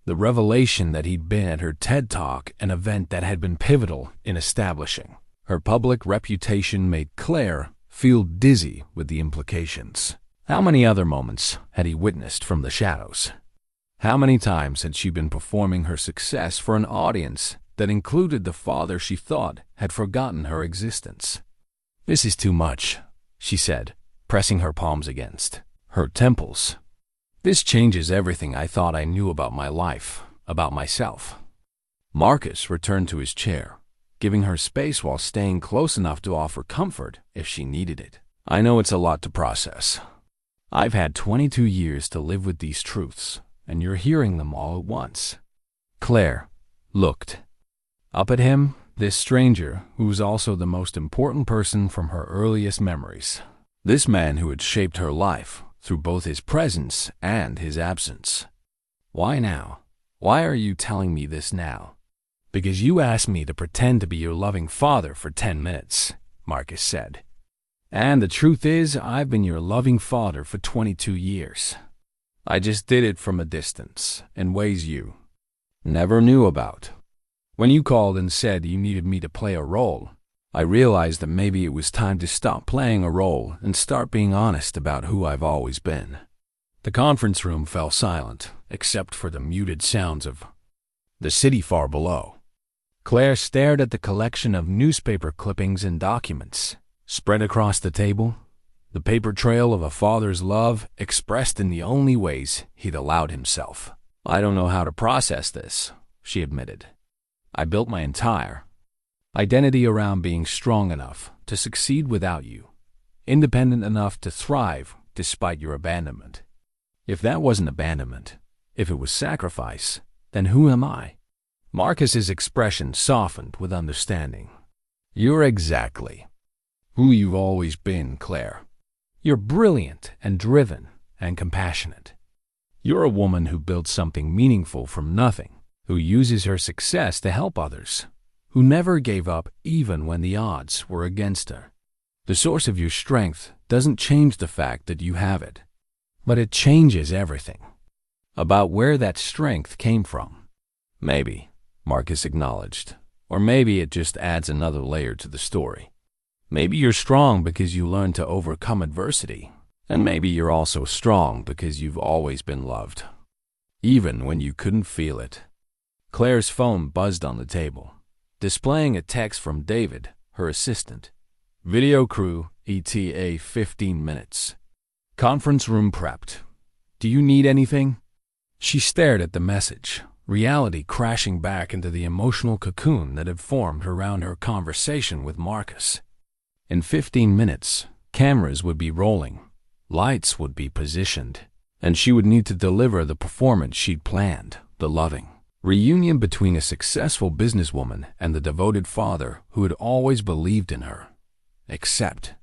The revelation that he'd been at her TED Talk, an event that had been pivotal in establishing her public reputation, made Claire feel dizzy with the implications. How many other moments had he witnessed from the shadows? How many times had she been performing her success for an audience that included the father she thought had forgotten her existence? "This is too much," she said, pressing her palms against her temples. "This changes everything I thought I knew about my life, about myself." Marcus returned to his chair, giving her space while staying close enough to offer comfort if she needed it. "I know it's a lot to process. I've had 22 years to live with these truths, and you're hearing them all at once." Claire looked up at him, this stranger who was also the most important person from her earliest memories. This man who had shaped her life through both his presence and his absence. "Why now? Why are you telling me this now?" "Because you asked me to pretend to be your loving father for 10 minutes, Marcus said. "And the truth is, I've been your loving father for 22 years. I just did it from a distance, in ways you never knew about. When you called and said you needed me to play a role, I realized that maybe it was time to stop playing a role and start being honest about who I've always been. The conference room fell silent, except for the muted sounds of the city far below. Claire stared at the collection of newspaper clippings and documents spread across the table, the paper trail of a father's love expressed in the only ways he'd allowed himself. "I don't know how to process this," she admitted. "I built my entire identity around being strong enough to succeed without you, independent enough to thrive despite your abandonment. If that wasn't abandonment, if it was sacrifice, then who am I?" Marcus's expression softened with understanding. "You're exactly who you've always been, Claire. You're brilliant and driven and compassionate. You're a woman who built something meaningful from nothing, who uses her success to help others, who never gave up even when the odds were against her. The source of your strength doesn't change the fact that you have it, but it changes everything about where that strength came from." "Maybe," Marcus acknowledged, "or maybe it just adds another layer to the story. Maybe you're strong because you learned to overcome adversity, and maybe you're also strong because you've always been loved, even when you couldn't feel it." Claire's phone buzzed on the table, displaying a text from David, her assistant. "Video crew, ETA 15 minutes. Conference room prepped. Do you need anything?" She stared at the message, reality crashing back into the emotional cocoon that had formed around her conversation with Marcus. In 15 minutes, cameras would be rolling, lights would be positioned, and she would need to deliver the performance she'd planned, the loving reunion between a successful businesswoman and the devoted father who had always believed in her. Except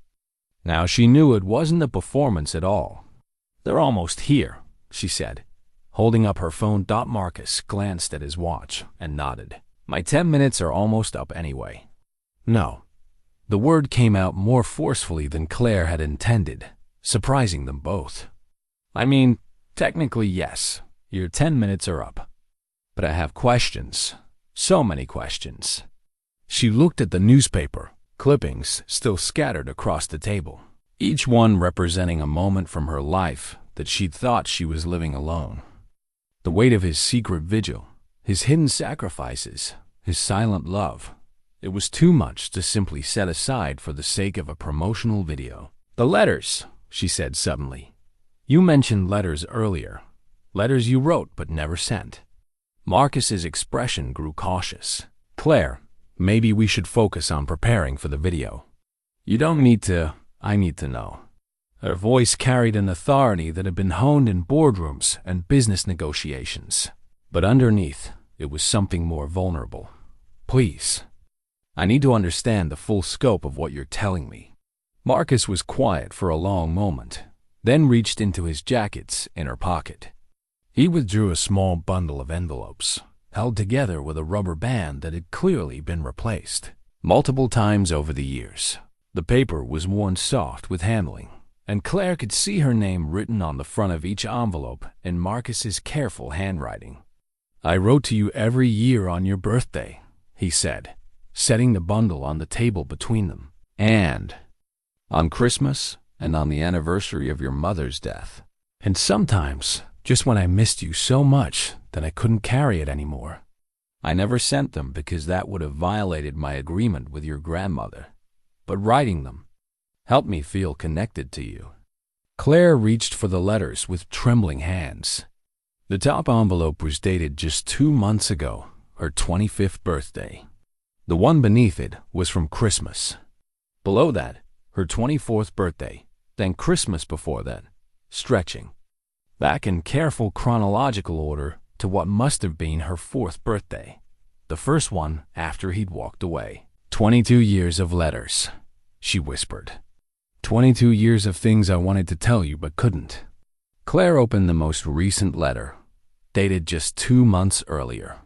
now she knew it wasn't a performance at all. "They're almost here," she said, holding up her phone. Marcus glanced at his watch and nodded. "My 10 minutes are almost up anyway." "No." The word came out more forcefully than Claire had intended, surprising them both. "I mean, technically yes, your 10 minutes are up. But I have questions. So many questions." She looked at the newspaper clippings still scattered across the table, each one representing a moment from her life that she'd thought she was living alone. The weight of his secret vigil, his hidden sacrifices, his silent love. It was too much to simply set aside for the sake of a promotional video. "The letters," she said suddenly. "You mentioned letters earlier. Letters you wrote but never sent." Marcus's expression grew cautious. "Claire, maybe we should focus on preparing for the video. You don't need to. I need to know." Her voice carried an authority that had been honed in boardrooms and business negotiations. But underneath, it was something more vulnerable. "Please, I need to understand the full scope of what you're telling me." Marcus was quiet for a long moment, then reached into his jacket's inner pocket. He withdrew a small bundle of envelopes, held together with a rubber band that had clearly been replaced multiple times over the years. The paper was worn soft with handling, and Claire could see her name written on the front of each envelope in Marcus's careful handwriting. "I wrote to you every year on your birthday," he said, setting the bundle on the table between them. "And on Christmas and on the anniversary of your mother's death. And sometimes just when I missed you so much that I couldn't carry it anymore. I never sent them because that would have violated my agreement with your grandmother. But writing them helped me feel connected to you." Claire reached for the letters with trembling hands. The top envelope was dated just 2 months ago, her 25th birthday. The one beneath it was from Christmas. Below that, her 24th birthday, then Christmas before that, stretching back in careful chronological order to what must have been her 4th birthday, the first one after he'd walked away. 22 years of letters, she whispered. 22 years of things I wanted to tell you but couldn't. Claire opened the most recent letter, dated just 2 months earlier.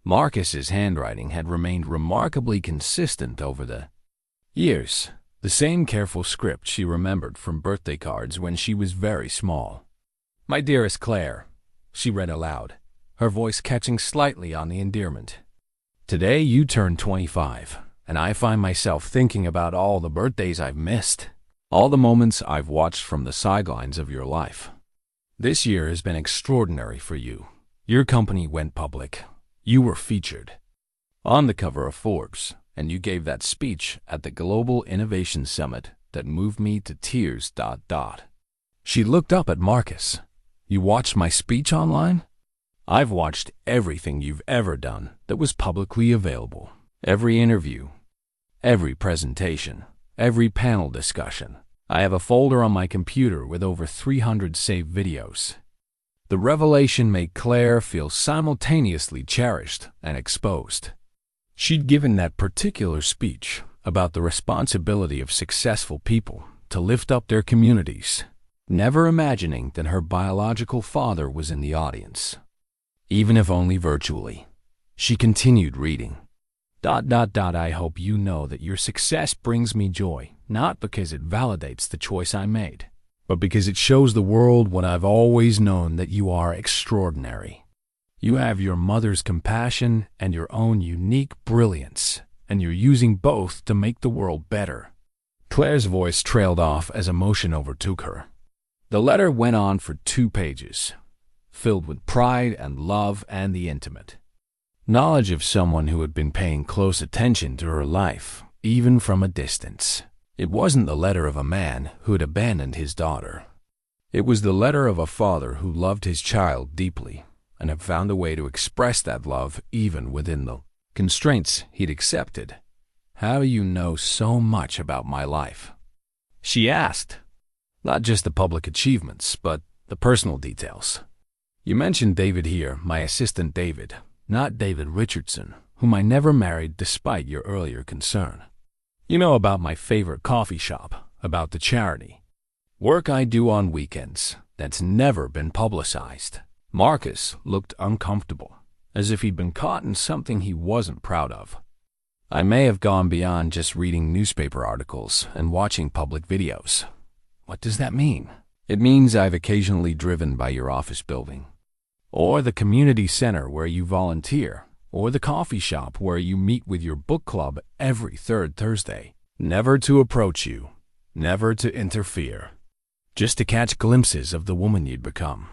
Marcus's handwriting had remained remarkably consistent over the years, the same careful script she remembered from birthday cards when she was very small. "My dearest Claire," she read aloud, her voice catching slightly on the endearment. "Today you turn 25, and I find myself thinking about all the birthdays I've missed, all the moments I've watched from the sidelines of your life. This year has been extraordinary for you. Your company went public. You were featured on the cover of Forbes, and you gave that speech at the Global Innovation Summit that moved me to tears. She looked up at Marcus. You watched my speech online? I've watched everything you've ever done that was publicly available. Every interview, every presentation, every panel discussion. I have a folder on my computer with over 300 saved videos. The revelation made Claire feel simultaneously cherished and exposed. She'd given that particular speech about the responsibility of successful people to lift up their communities, never imagining that her biological father was in the audience, even if only virtually. She continued reading. I hope you know that your success brings me joy, not because it validates the choice I made, but because it shows the world what I've always known, that you are extraordinary. You have your mother's compassion and your own unique brilliance, and you're using both to make the world better. Claire's voice trailed off as emotion overtook her. The letter went on for 2 pages, filled with pride and love and the intimate knowledge of someone who had been paying close attention to her life, even from a distance. It wasn't the letter of a man who had abandoned his daughter. It was the letter of a father who loved his child deeply and had found a way to express that love even within the constraints he'd accepted. How do you know so much about my life? She asked. Not just the public achievements, but the personal details. You mentioned David here, my assistant David, not David Richardson, whom I never married despite your earlier concern. You know about my favorite coffee shop, about the charity. Work I do on weekends that's never been publicized. Marcus looked uncomfortable, as if he'd been caught in something he wasn't proud of. I may have gone beyond just reading newspaper articles and watching public videos. What does that mean? It means I've occasionally driven by your office building, or the community center where you volunteer, or the coffee shop where you meet with your book club every 3rd Thursday. Never to approach you, never to interfere, just to catch glimpses of the woman you'd become.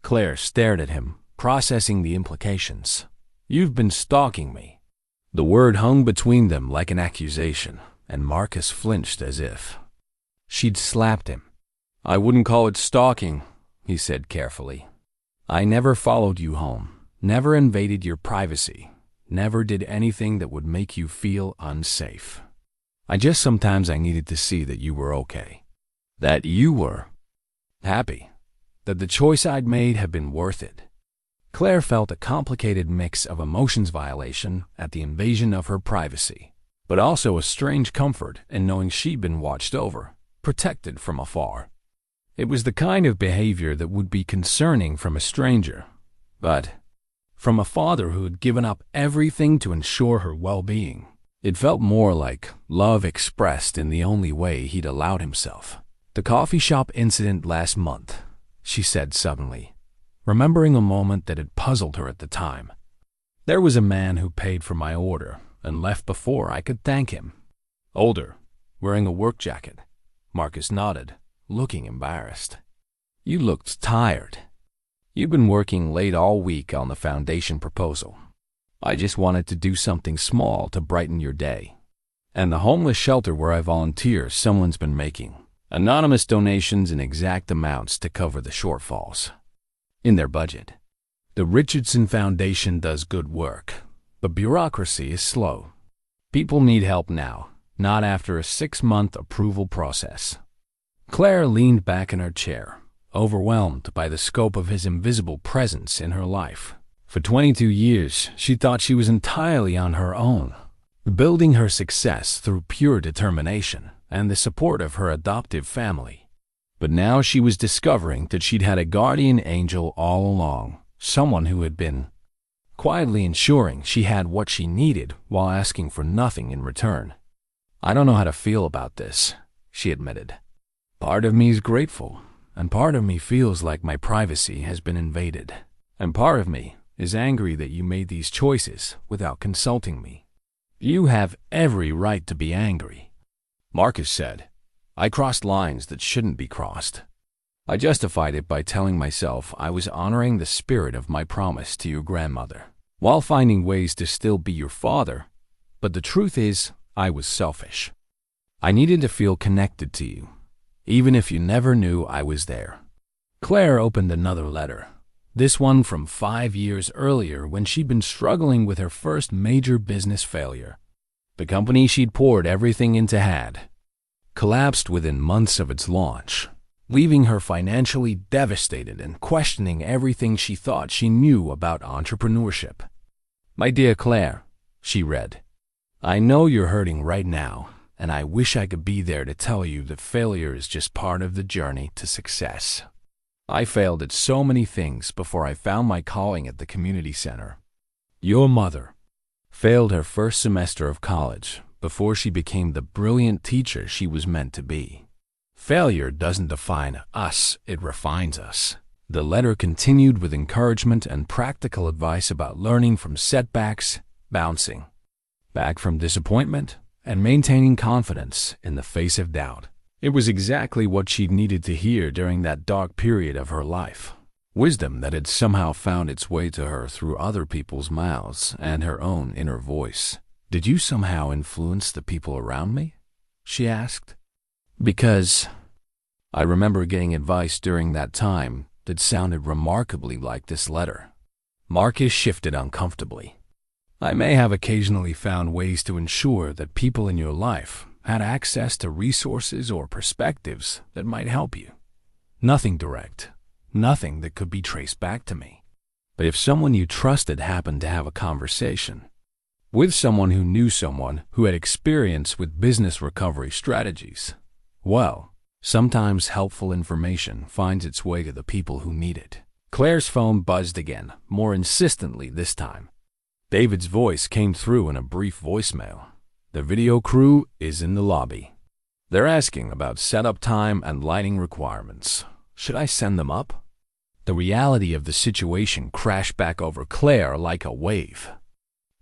Claire stared at him, processing the implications. You've been stalking me. The word hung between them like an accusation, and Marcus flinched as if she'd slapped him. I wouldn't call it stalking, he said carefully. I never followed you home, never invaded your privacy, never did anything that would make you feel unsafe. I needed to see that you were okay, that you were happy, that the choice I'd made had been worth it. Claire felt a complicated mix of emotions violation at the invasion of her privacy, but also a strange comfort in knowing she'd been watched over, protected from afar. It was the kind of behavior that would be concerning from a stranger, but from a father who had given up everything to ensure her well-being, it felt more like love expressed in the only way he'd allowed himself. The coffee shop incident last month, she said suddenly, remembering a moment that had puzzled her at the time. There was a man who paid for my order and left before I could thank him. Older, wearing a work jacket. Marcus nodded, looking embarrassed. You looked tired. You'd been working late all week on the foundation proposal. I just wanted to do something small to brighten your day. And the homeless shelter where I volunteer, someone's been making anonymous donations in exact amounts to cover the shortfalls in their budget. The Richardson Foundation does good work, but bureaucracy is slow. People need help now, not after a 6-month approval process. Claire leaned back in her chair, overwhelmed by the scope of his invisible presence in her life. For 22 years, she thought she was entirely on her own, building her success through pure determination and the support of her adoptive family. But now she was discovering that she'd had a guardian angel all along, someone who had been quietly ensuring she had what she needed while asking for nothing in return. I don't know how to feel about this, she admitted. Part of me is grateful, and part of me feels like my privacy has been invaded, and part of me is angry that you made these choices without consulting me. You have every right to be angry. Marcus said, I crossed lines that shouldn't be crossed. I justified it by telling myself I was honoring the spirit of my promise to your grandmother, while finding ways to still be your father. But the truth is, I was selfish. I needed to feel connected to you, even if you never knew I was there. Claire opened another letter, this one from 5 years earlier when she'd been struggling with her first major business failure. The company she'd poured everything into had collapsed within months of its launch, leaving her financially devastated and questioning everything she thought she knew about entrepreneurship. My dear Claire, she read, I know you're hurting right now, and I wish I could be there to tell you that failure is just part of the journey to success. I failed at so many things before I found my calling at the community center. Your mother failed her first semester of college before she became the brilliant teacher she was meant to be. Failure doesn't define us, it refines us. The letter continued with encouragement and practical advice about learning from setbacks, bouncing back from disappointment, and maintaining confidence in the face of doubt. It was exactly what she'd needed to hear during that dark period of her life. Wisdom that had somehow found its way to her through other people's mouths and her own inner voice. Did you somehow influence the people around me? She asked. Because I remember getting advice during that time that sounded remarkably like this letter. Marcus shifted uncomfortably. I may have occasionally found ways to ensure that people in your life had access to resources or perspectives that might help you. Nothing direct, nothing that could be traced back to me. But if someone you trusted happened to have a conversation with someone who knew someone who had experience with business recovery strategies, well, sometimes helpful information finds its way to the people who need it. Claire's phone buzzed again, more insistently this time. David's voice came through in a brief voicemail. The video crew is in the lobby. They're asking about setup time and lighting requirements. Should I send them up? The reality of the situation crashed back over Claire like a wave.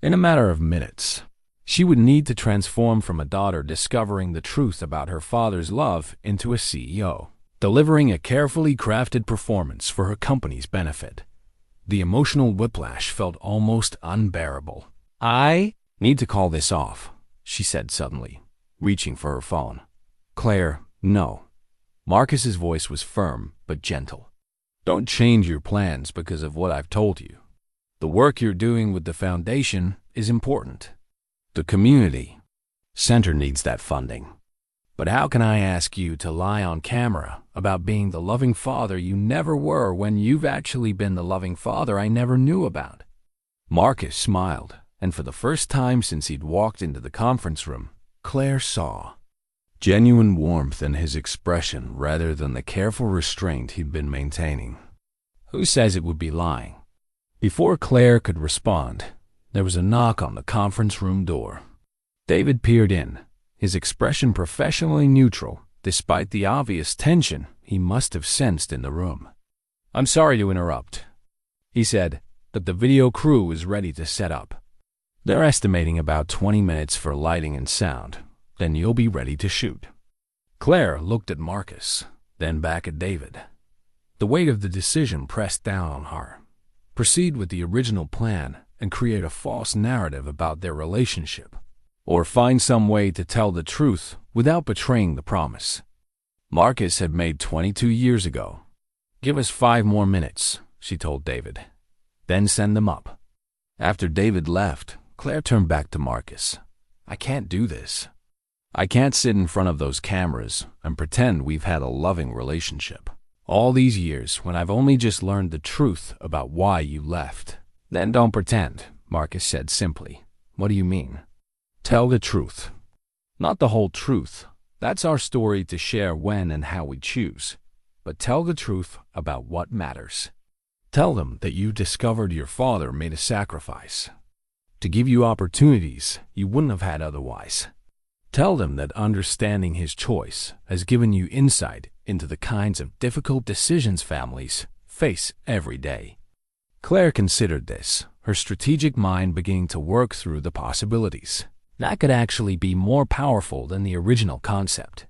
In a matter of minutes, she would need to transform from a daughter discovering the truth about her father's love into a CEO, delivering a carefully crafted performance for her company's benefit. The emotional whiplash felt almost unbearable. I need to call this off, she said suddenly, reaching for her phone. Claire, no. Marcus's voice was firm but gentle. Don't change your plans because of what I've told you. The work you're doing with the foundation is important. The community center needs that funding. But how can I ask you to lie on camera about being the loving father you never were when you've actually been the loving father I never knew about? Marcus smiled, and for the first time since he'd walked into the conference room, Claire saw genuine warmth in his expression rather than the careful restraint he'd been maintaining. Who says it would be lying? Before Claire could respond, there was a knock on the conference room door. David peered in, his expression professionally neutral, despite the obvious tension he must have sensed in the room. I'm sorry to interrupt, he said, but the video crew is ready to set up. They're estimating about 20 minutes for lighting and sound, then you'll be ready to shoot. Claire looked at Marcus, then back at David. The weight of the decision pressed down on her. Proceed with the original plan and create a false narrative about their relationship, or find some way to tell the truth without betraying the promise. Marcus had made 22 years ago. Give us 5 more minutes, she told David. Then send them up. After David left, Claire turned back to Marcus. I can't do this. I can't sit in front of those cameras and pretend we've had a loving relationship. All these years when I've only just learned the truth about why you left. Then don't pretend, Marcus said simply. What do you mean? Tell the truth. Not the whole truth. That's our story to share when and how we choose. But tell the truth about what matters. Tell them that you discovered your father made a sacrifice to give you opportunities you wouldn't have had otherwise. Tell them that understanding his choice has given you insight into the kinds of difficult decisions families face every day. Claire considered this, her strategic mind beginning to work through the possibilities. That could actually be more powerful than the original concept.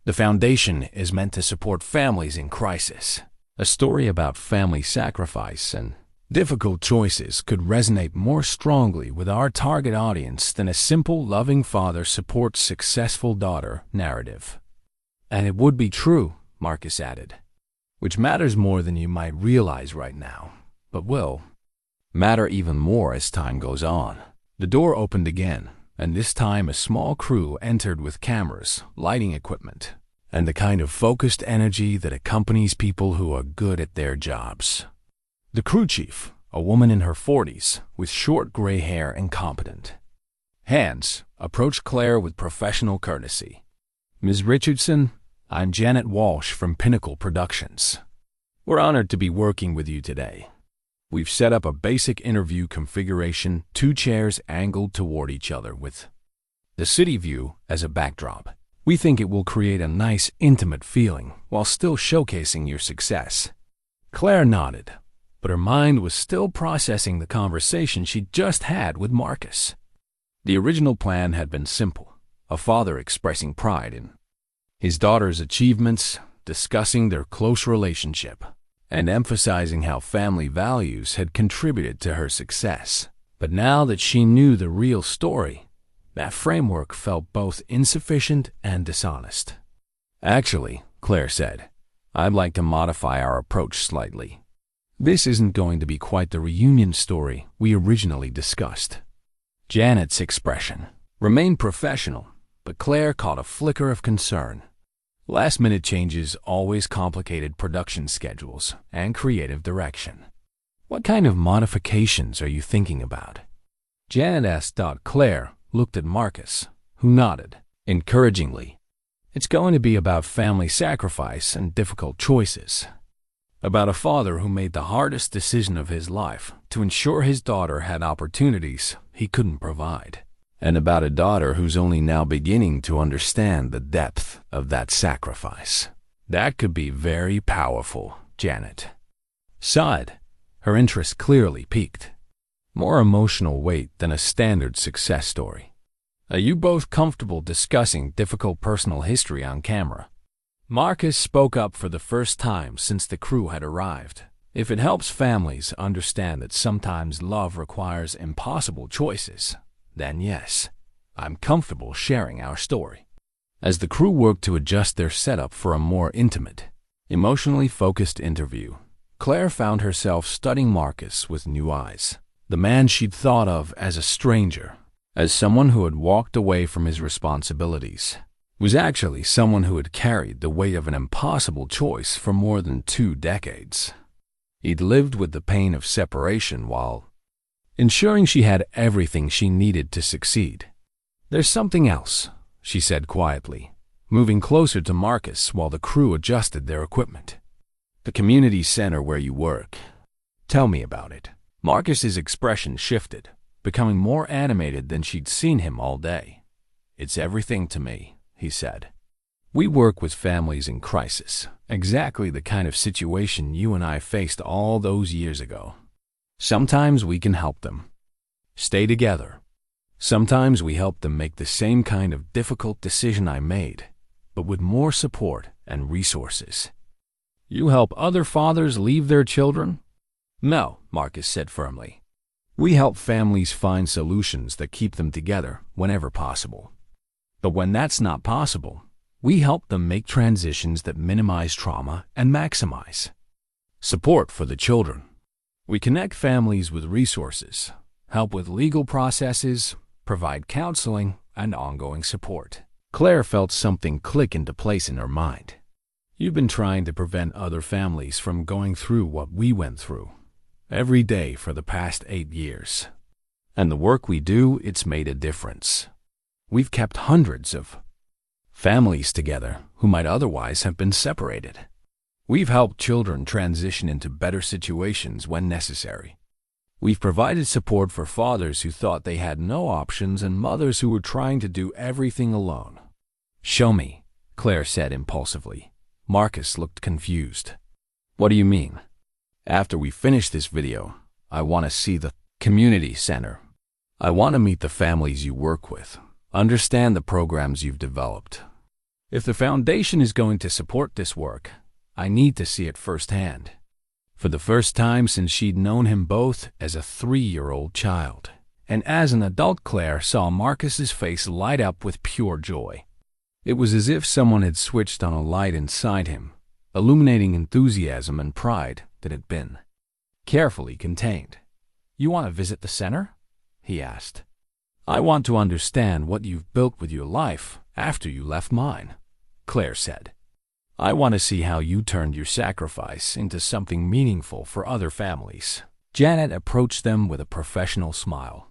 The foundation is meant to support families in crisis. A story about family sacrifice and difficult choices could resonate more strongly with our target audience than a simple loving father supports successful daughter narrative. And it would be true, Marcus added, which matters more than you might realize right now, but will matter even more as time goes on. The door opened again, and this time a small crew entered with cameras, lighting equipment, and the kind of focused energy that accompanies people who are good at their jobs. The crew chief, a woman in her 40s, with short gray hair and competent hands, approached Claire with professional courtesy. "Ms. Richardson, I'm Janet Walsh from Pinnacle Productions. We're honored to be working with you today. We've set up a basic interview configuration, 2 chairs angled toward each other with the city view as a backdrop. We think it will create a nice, intimate feeling while still showcasing your success." Claire nodded, but her mind was still processing the conversation she'd just had with Marcus. The original plan had been simple: a father expressing pride in his daughter's achievements, discussing their close relationship, and emphasizing how family values had contributed to her success. But now that she knew the real story, that framework felt both insufficient and dishonest. "Actually," Claire said, "I'd like to modify our approach slightly. This isn't going to be quite the reunion story we originally discussed." Janet's expression remained professional, but Claire caught a flicker of concern. Last-minute changes always complicated production schedules and creative direction. "What kind of modifications are you thinking about?" Janet asked. Claire looked at Marcus, who nodded encouragingly. "It's going to be about family sacrifice and difficult choices. About a father who made the hardest decision of his life to ensure his daughter had opportunities he couldn't provide. And about a daughter who's only now beginning to understand the depth of that sacrifice." "That could be very powerful," Janet sighed, her interest clearly piqued. "More emotional weight than a standard success story. Are you both comfortable discussing difficult personal history on camera?" Marcus spoke up for the first time since the crew had arrived. "If it helps families understand that sometimes love requires impossible choices, then yes, I'm comfortable sharing our story." As the crew worked to adjust their setup for a more intimate, emotionally focused interview, Claire found herself studying Marcus with new eyes. The man she'd thought of as a stranger, as someone who had walked away from his responsibilities, was actually someone who had carried the weight of an impossible choice for more than 2 decades. He'd lived with the pain of separation while ensuring she had everything she needed to succeed. "There's something else," she said quietly, moving closer to Marcus while the crew adjusted their equipment. "The community center where you work. Tell me about it." Marcus's expression shifted, becoming more animated than she'd seen him all day. "It's everything to me," he said. "We work with families in crisis, exactly the kind of situation you and I faced all those years ago. Sometimes we can help them stay together. Sometimes we help them make the same kind of difficult decision I made, but with more support and resources." "You help other fathers leave their children?" "No," Marcus said firmly. "We help families find solutions that keep them together whenever possible. But when that's not possible, we help them make transitions that minimize trauma and maximize support for the children. We connect families with resources, help with legal processes, provide counseling, and ongoing support." Claire felt something click into place in her mind. "You've been trying to prevent other families from going through what we went through every day for the past 8 years. And the work we do, it's made a difference. We've kept hundreds of families together who might otherwise have been separated. We've helped children transition into better situations when necessary. We've provided support for fathers who thought they had no options and mothers who were trying to do everything alone." "Show me," Claire said impulsively. Marcus looked confused. "What do you mean?" "After we finish this video, I want to see the community center I want to meet the families you work with, understand the programs you've developed. If the foundation is going to support this work, I need to see it firsthand. For the first time since she'd known him both as a 3-year-old child, and as an adult, Claire saw Marcus's face light up with pure joy. It was as if someone had switched on a light inside him, illuminating enthusiasm and pride that had been carefully contained. "You want to visit the center?" he asked. "I want to understand what you've built with your life after you left mine," Claire said. "I want to see how you turned your sacrifice into something meaningful for other families." Janet approached them with a professional smile.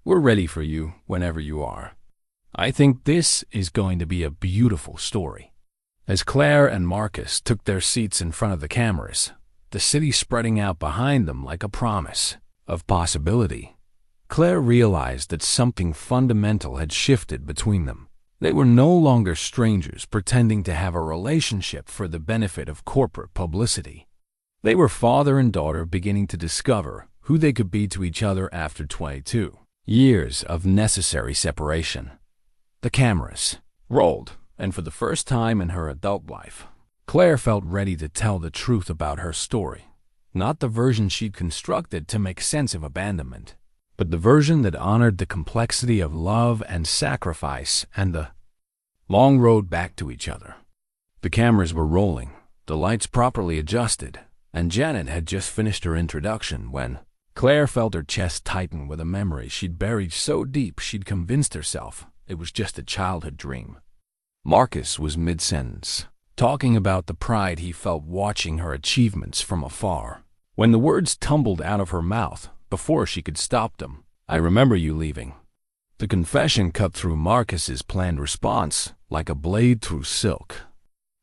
"We're ready for you whenever you are. I think this is going to be a beautiful story." As Claire and Marcus took their seats in front of the cameras, the city spreading out behind them like a promise of possibility, Claire realized that something fundamental had shifted between them. They were no longer strangers pretending to have a relationship for the benefit of corporate publicity. They were father and daughter beginning to discover who they could be to each other after 22 years of necessary separation. The cameras rolled, and for the first time in her adult life, Claire felt ready to tell the truth about her story. Not the version she'd constructed to make sense of abandonment, but the version that honored the complexity of love and sacrifice and the long road back to each other. The cameras were rolling, the lights properly adjusted, and Janet had just finished her introduction when Claire felt her chest tighten with a memory she'd buried so deep she'd convinced herself it was just a childhood dream. Marcus was mid-sentence, talking about the pride he felt watching her achievements from afar, when the words tumbled out of her mouth before she could stop them. "I remember you leaving." The confession cut through Marcus's planned response like a blade through silk.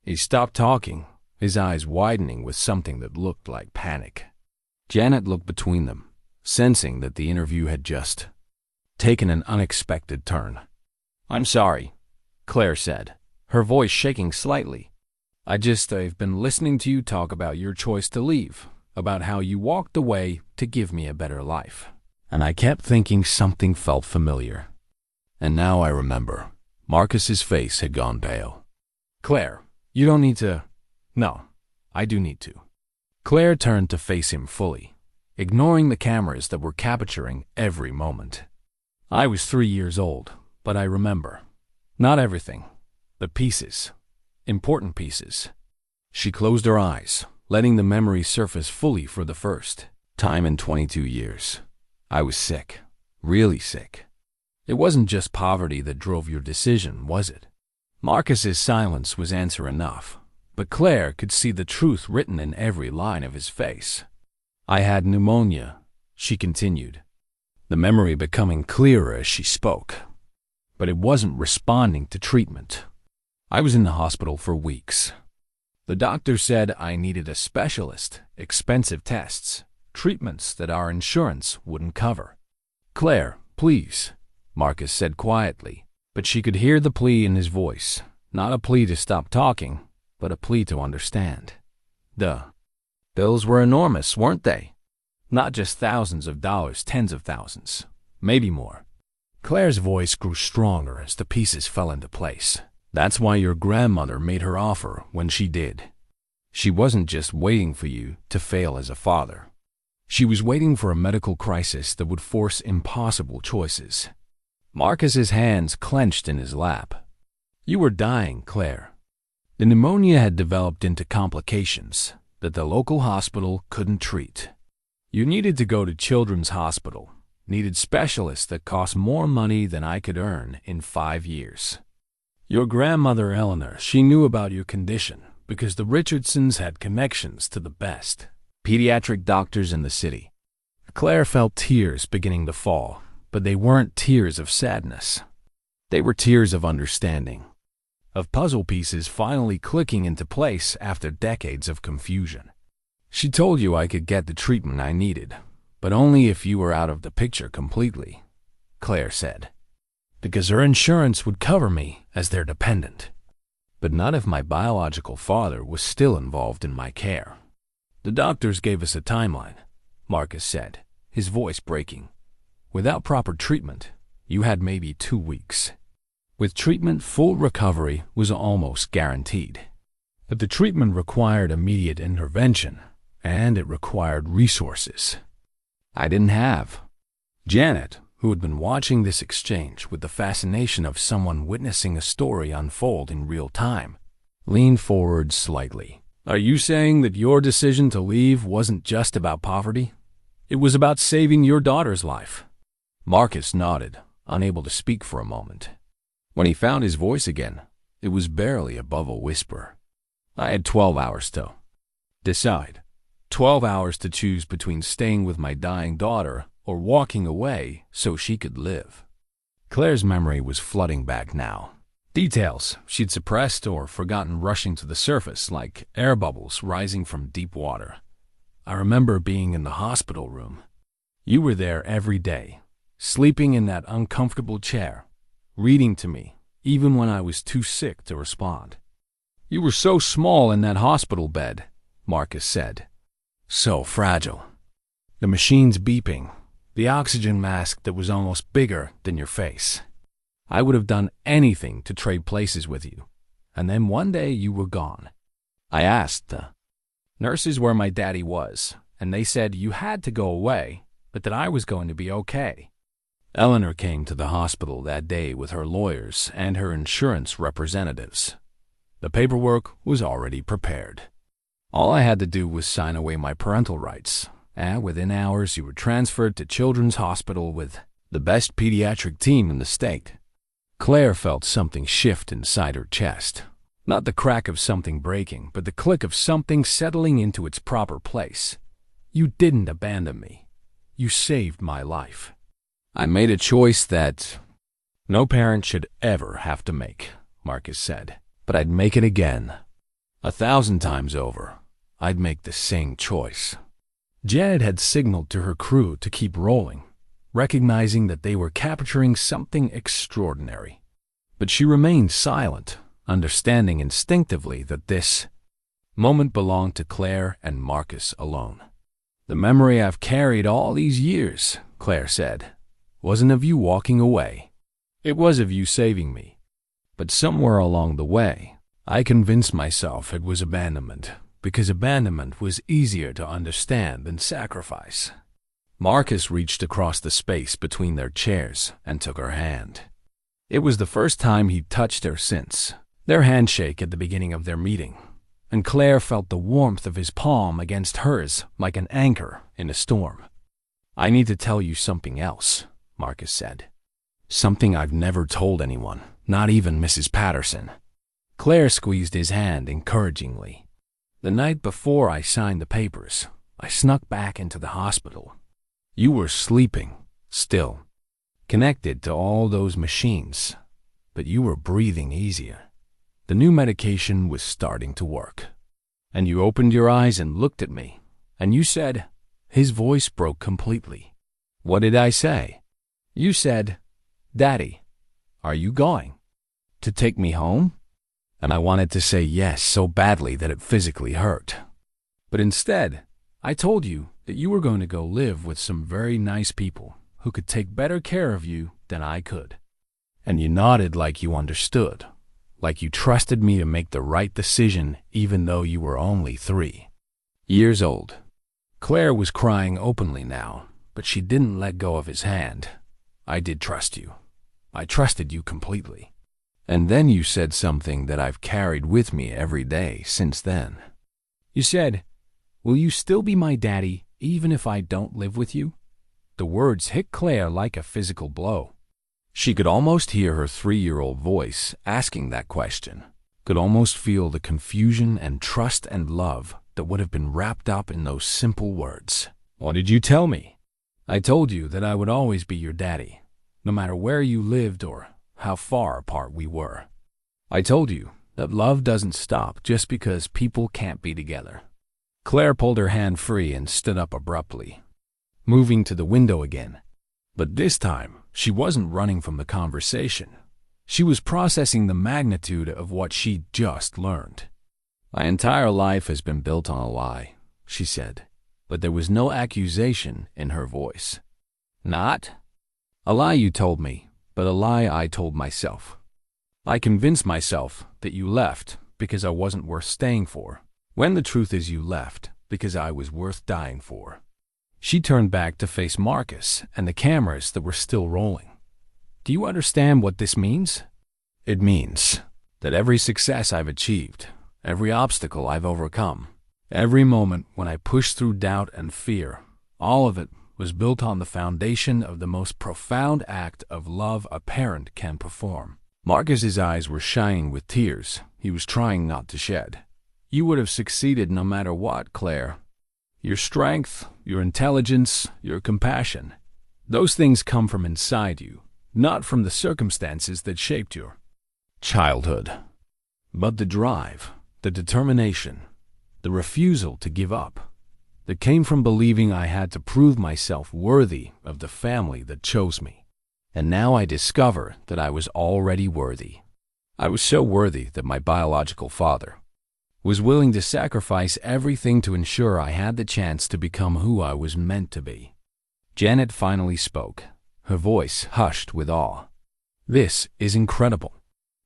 He stopped talking, his eyes widening with something that looked like panic. Janet looked between them, sensing that the interview had just taken an unexpected turn. "I'm sorry," Claire said, her voice shaking slightly. I've been listening to you talk about your choice to leave, about how you walked away to give me a better life. And I kept thinking something felt familiar. And now I remember." Marcus's face had gone pale. "Claire, you don't need to." "No, I do need to." Claire turned to face him fully, ignoring the cameras that were capturing every moment. "I was 3 years old, but I remember. Not everything. The pieces. Important pieces." She closed her eyes, letting the memory surface fully for the first time in 22 years. "I was sick. Really sick. It wasn't just poverty that drove your decision, was it?" Marcus's silence was answer enough, but Claire could see the truth written in every line of his face. "I had pneumonia," she continued, the memory becoming clearer as she spoke. "But it wasn't responding to treatment. I was in the hospital for weeks. The doctor said I needed a specialist, expensive tests, treatments that our insurance wouldn't cover." "Claire, please," Marcus said quietly, but she could hear the plea in his voice, not a plea to stop talking, but a plea to understand. "The bills were enormous, weren't they? Not just thousands of dollars, tens of thousands, maybe more." Claire's voice grew stronger as the pieces fell into place. "That's why your grandmother made her offer when she did. She wasn't just waiting for you to fail as a father. She was waiting for a medical crisis that would force impossible choices." Marcus's hands clenched in his lap. "You were dying, Claire. The pneumonia had developed into complications that the local hospital couldn't treat. You needed to go to Children's Hospital, needed specialists that cost more money than I could earn in 5 years. Your grandmother Eleanor, she knew about your condition because the Richardsons had connections to the best pediatric doctors in the city." Claire felt tears beginning to fall, but they weren't tears of sadness. They were tears of understanding, of puzzle pieces finally clicking into place after decades of confusion. "She told you I could get the treatment I needed, but only if you were out of the picture completely," Claire said, "because her insurance would cover me as their dependent. But not if my biological father was still involved in my care." "The doctors gave us a timeline," Marcus said, his voice breaking. Without proper treatment, you had maybe 2 weeks. With treatment, full recovery was almost guaranteed. But the treatment required immediate intervention, and it required resources I didn't have. Janet, who had been watching this exchange with the fascination of someone witnessing a story unfold in real time, leaned forward slightly. Are you saying that your decision to leave wasn't just about poverty? It was about saving your daughter's life? Marcus nodded, unable to speak for a moment. When he found his voice again, it was barely above a whisper. I had 12 hours to decide. 12 hours to choose between staying with my dying daughter or walking away so she could live. Claire's memory was flooding back now. Details she'd suppressed or forgotten rushing to the surface like air bubbles rising from deep water. I remember being in the hospital room. You were there every day, sleeping in that uncomfortable chair, reading to me, even when I was too sick to respond. You were so small in that hospital bed, Marcus said. So fragile. The machines beeping, the oxygen mask that was almost bigger than your face. I would have done anything to trade places with you. And then one day you were gone. I asked the nurses where my daddy was, and they said you had to go away, but that I was going to be okay. Eleanor came to the hospital that day with her lawyers and her insurance representatives. The paperwork was already prepared. All I had to do was sign away my parental rights, and within hours you were transferred to Children's Hospital with the best pediatric team in the state. Claire felt something shift inside her chest. Not the crack of something breaking, but the click of something settling into its proper place. You didn't abandon me. You saved my life. I made a choice that no parent should ever have to make, Marcus said. But I'd make it again. 1,000 times over, I'd make the same choice. Janet had signaled to her crew to keep rolling, recognizing that they were capturing something extraordinary. But she remained silent, understanding instinctively that this moment belonged to Claire and Marcus alone. The memory I've carried all these years, Claire said, wasn't of you walking away. It was of you saving me. But somewhere along the way, I convinced myself it was abandonment, because abandonment was easier to understand than sacrifice. Marcus reached across the space between their chairs and took her hand. It was the first time he'd touched her since their handshake at the beginning of their meeting, and Claire felt the warmth of his palm against hers like an anchor in a storm. I need to tell you something else, Marcus said. Something I've never told anyone. Not even Mrs. Patterson. Claire squeezed his hand encouragingly. The night before I signed the papers, I snuck back into the hospital. You were sleeping, still, connected to all those machines, but you were breathing easier. The new medication was starting to work. And you opened your eyes and looked at me, and you said, his voice broke completely. What did I say? You said, Daddy, are you going to take me home? And I wanted to say yes so badly that it physically hurt. But instead, I told you that you were going to go live with some very nice people who could take better care of you than I could. And you nodded like you understood, like you trusted me to make the right decision even though you were only 3 years old. Claire was crying openly now, but she didn't let go of his hand. I did trust you. I trusted you completely. And then you said something that I've carried with me every day since then. You said, will you still be my daddy even if I don't live with you? The words hit Claire like a physical blow. She could almost hear her 3-year-old voice asking that question, could almost feel the confusion and trust and love that would have been wrapped up in those simple words. What did you tell me? I told you that I would always be your daddy, no matter where you lived or how far apart we were. I told you that love doesn't stop just because people can't be together. Claire pulled her hand free and stood up abruptly, moving to the window again. But this time, she wasn't running from the conversation. She was processing the magnitude of what she'd just learned. My entire life has been built on a lie, she said, but there was no accusation in her voice. Not? A lie you told me, but a lie I told myself. I convinced myself that you left because I wasn't worth staying for, when the truth is you left because I was worth dying for." She turned back to face Marcus and the cameras that were still rolling. "Do you understand what this means?" "It means that every success I've achieved, every obstacle I've overcome, every moment when I pushed through doubt and fear, all of it was built on the foundation of the most profound act of love a parent can perform." Marcus's eyes were shining with tears he was trying not to shed. "You would have succeeded no matter what, Claire. Your strength, your intelligence, your compassion, those things come from inside you, not from the circumstances that shaped your childhood. But the drive, the determination, the refusal to give up, that came from believing I had to prove myself worthy of the family that chose me. And now I discover that I was already worthy. I was so worthy that my biological father was willing to sacrifice everything to ensure I had the chance to become who I was meant to be." Janet finally spoke, her voice hushed with awe. "This is incredible.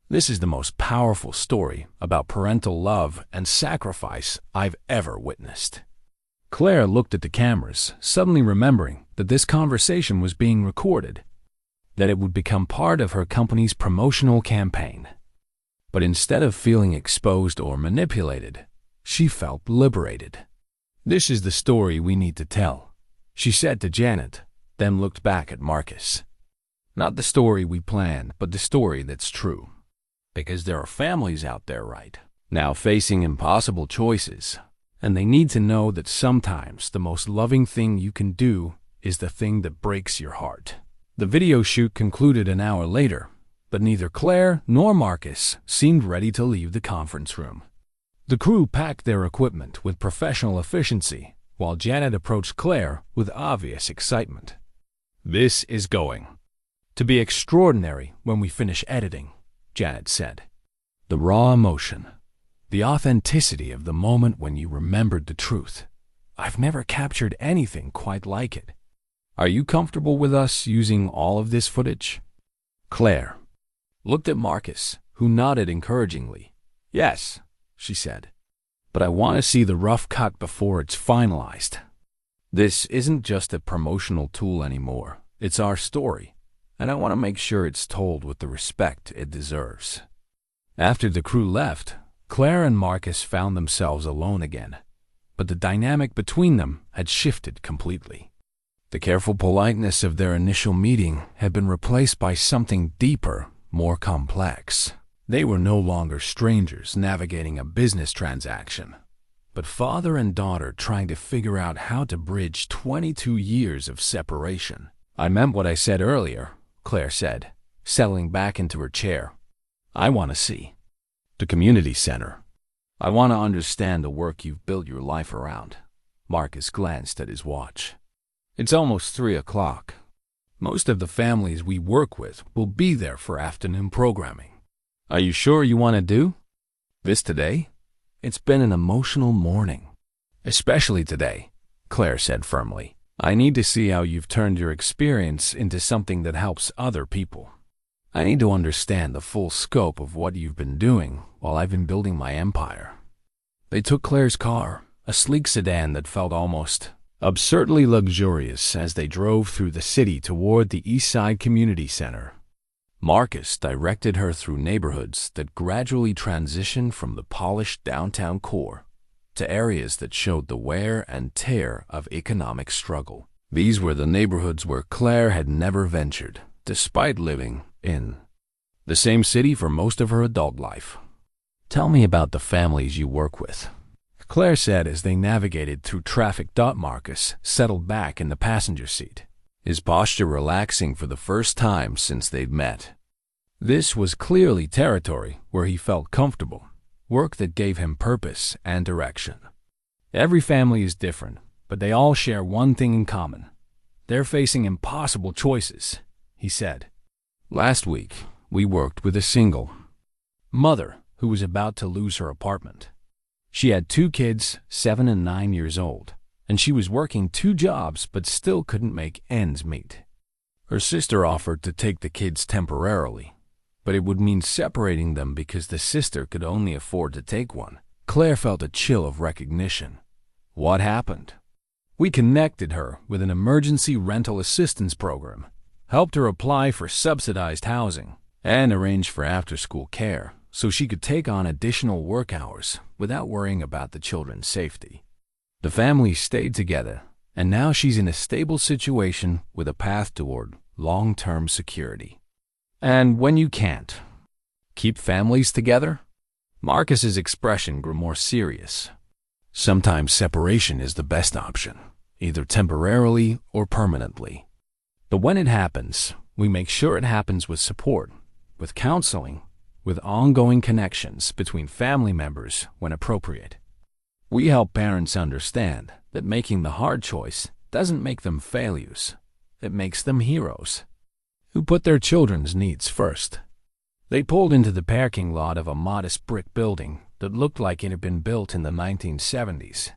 This is the most powerful story about parental love and sacrifice I've ever witnessed." Claire looked at the cameras, suddenly remembering that this conversation was being recorded, that it would become part of her company's promotional campaign. But instead of feeling exposed or manipulated, she felt liberated. "This is the story we need to tell," she said to Janet, then looked back at Marcus. "Not the story we planned, but the story that's true. Because there are families out there right now facing impossible choices, and they need to know that sometimes the most loving thing you can do is the thing that breaks your heart." The video shoot concluded an hour later, but neither Claire nor Marcus seemed ready to leave the conference room. The crew packed their equipment with professional efficiency, while Janet approached Claire with obvious excitement. "This is going to be extraordinary when we finish editing," Janet said. "The raw emotion, the authenticity of the moment when you remembered the truth. I've never captured anything quite like it. Are you comfortable with us using all of this footage?" Claire looked at Marcus, who nodded encouragingly. "Yes," she said, "but I want to see the rough cut before it's finalized. This isn't just a promotional tool anymore. It's our story, and I want to make sure it's told with the respect it deserves." After the crew left, Claire and Marcus found themselves alone again, but the dynamic between them had shifted completely. The careful politeness of their initial meeting had been replaced by something deeper, more complex. They were no longer strangers navigating a business transaction, but father and daughter trying to figure out how to bridge 22 years of separation. "I meant what I said earlier," Claire said, settling back into her chair. "I want to see the community center. I want to understand the work you've built your life around." Marcus glanced at his watch. "It's almost 3 o'clock. Most of the families we work with will be there for afternoon programming. Are you sure you want to do this today? It's been an emotional morning." "Especially today," Claire said firmly. "I need to see how you've turned your experience into something that helps other people. I need to understand the full scope of what you've been doing while I've been building my empire." They took Claire's car, a sleek sedan that felt almost absurdly luxurious, as they drove through the city toward the East Side Community Center. Marcus directed her through neighborhoods that gradually transitioned from the polished downtown core to areas that showed the wear and tear of economic struggle. These were the neighborhoods where Claire had never ventured, despite living in the same city for most of her adult life. "Tell me about the families you work with," Claire said as they navigated through traffic. Marcus settled back in the passenger seat, his posture relaxing for the first time since they'd met. This was clearly territory where he felt comfortable, work that gave him purpose and direction. "Every family is different, but they all share one thing in common. They're facing impossible choices," he said. "Last week, we worked with a single mother who was about to lose her apartment. She had 2 kids, 7 and 9 years old, and she was working 2 jobs but still couldn't make ends meet. Her sister offered to take the kids temporarily, but it would mean separating them because the sister could only afford to take one. Claire felt a chill of recognition. What happened? We connected her with an emergency rental assistance program, helped her apply for subsidized housing, and arranged for after-school care so she could take on additional work hours without worrying about the children's safety. The family stayed together, and now she's in a stable situation with a path toward long-term security. And when you can't keep families together, Marcus's expression grew more serious. Sometimes separation is the best option, either temporarily or permanently. But when it happens, we make sure it happens with support, with counseling, with ongoing connections between family members when appropriate. We help parents understand that making the hard choice doesn't make them failures. It makes them heroes who put their children's needs first. They pulled into the parking lot of a modest brick building that looked like it had been built in the 1970s.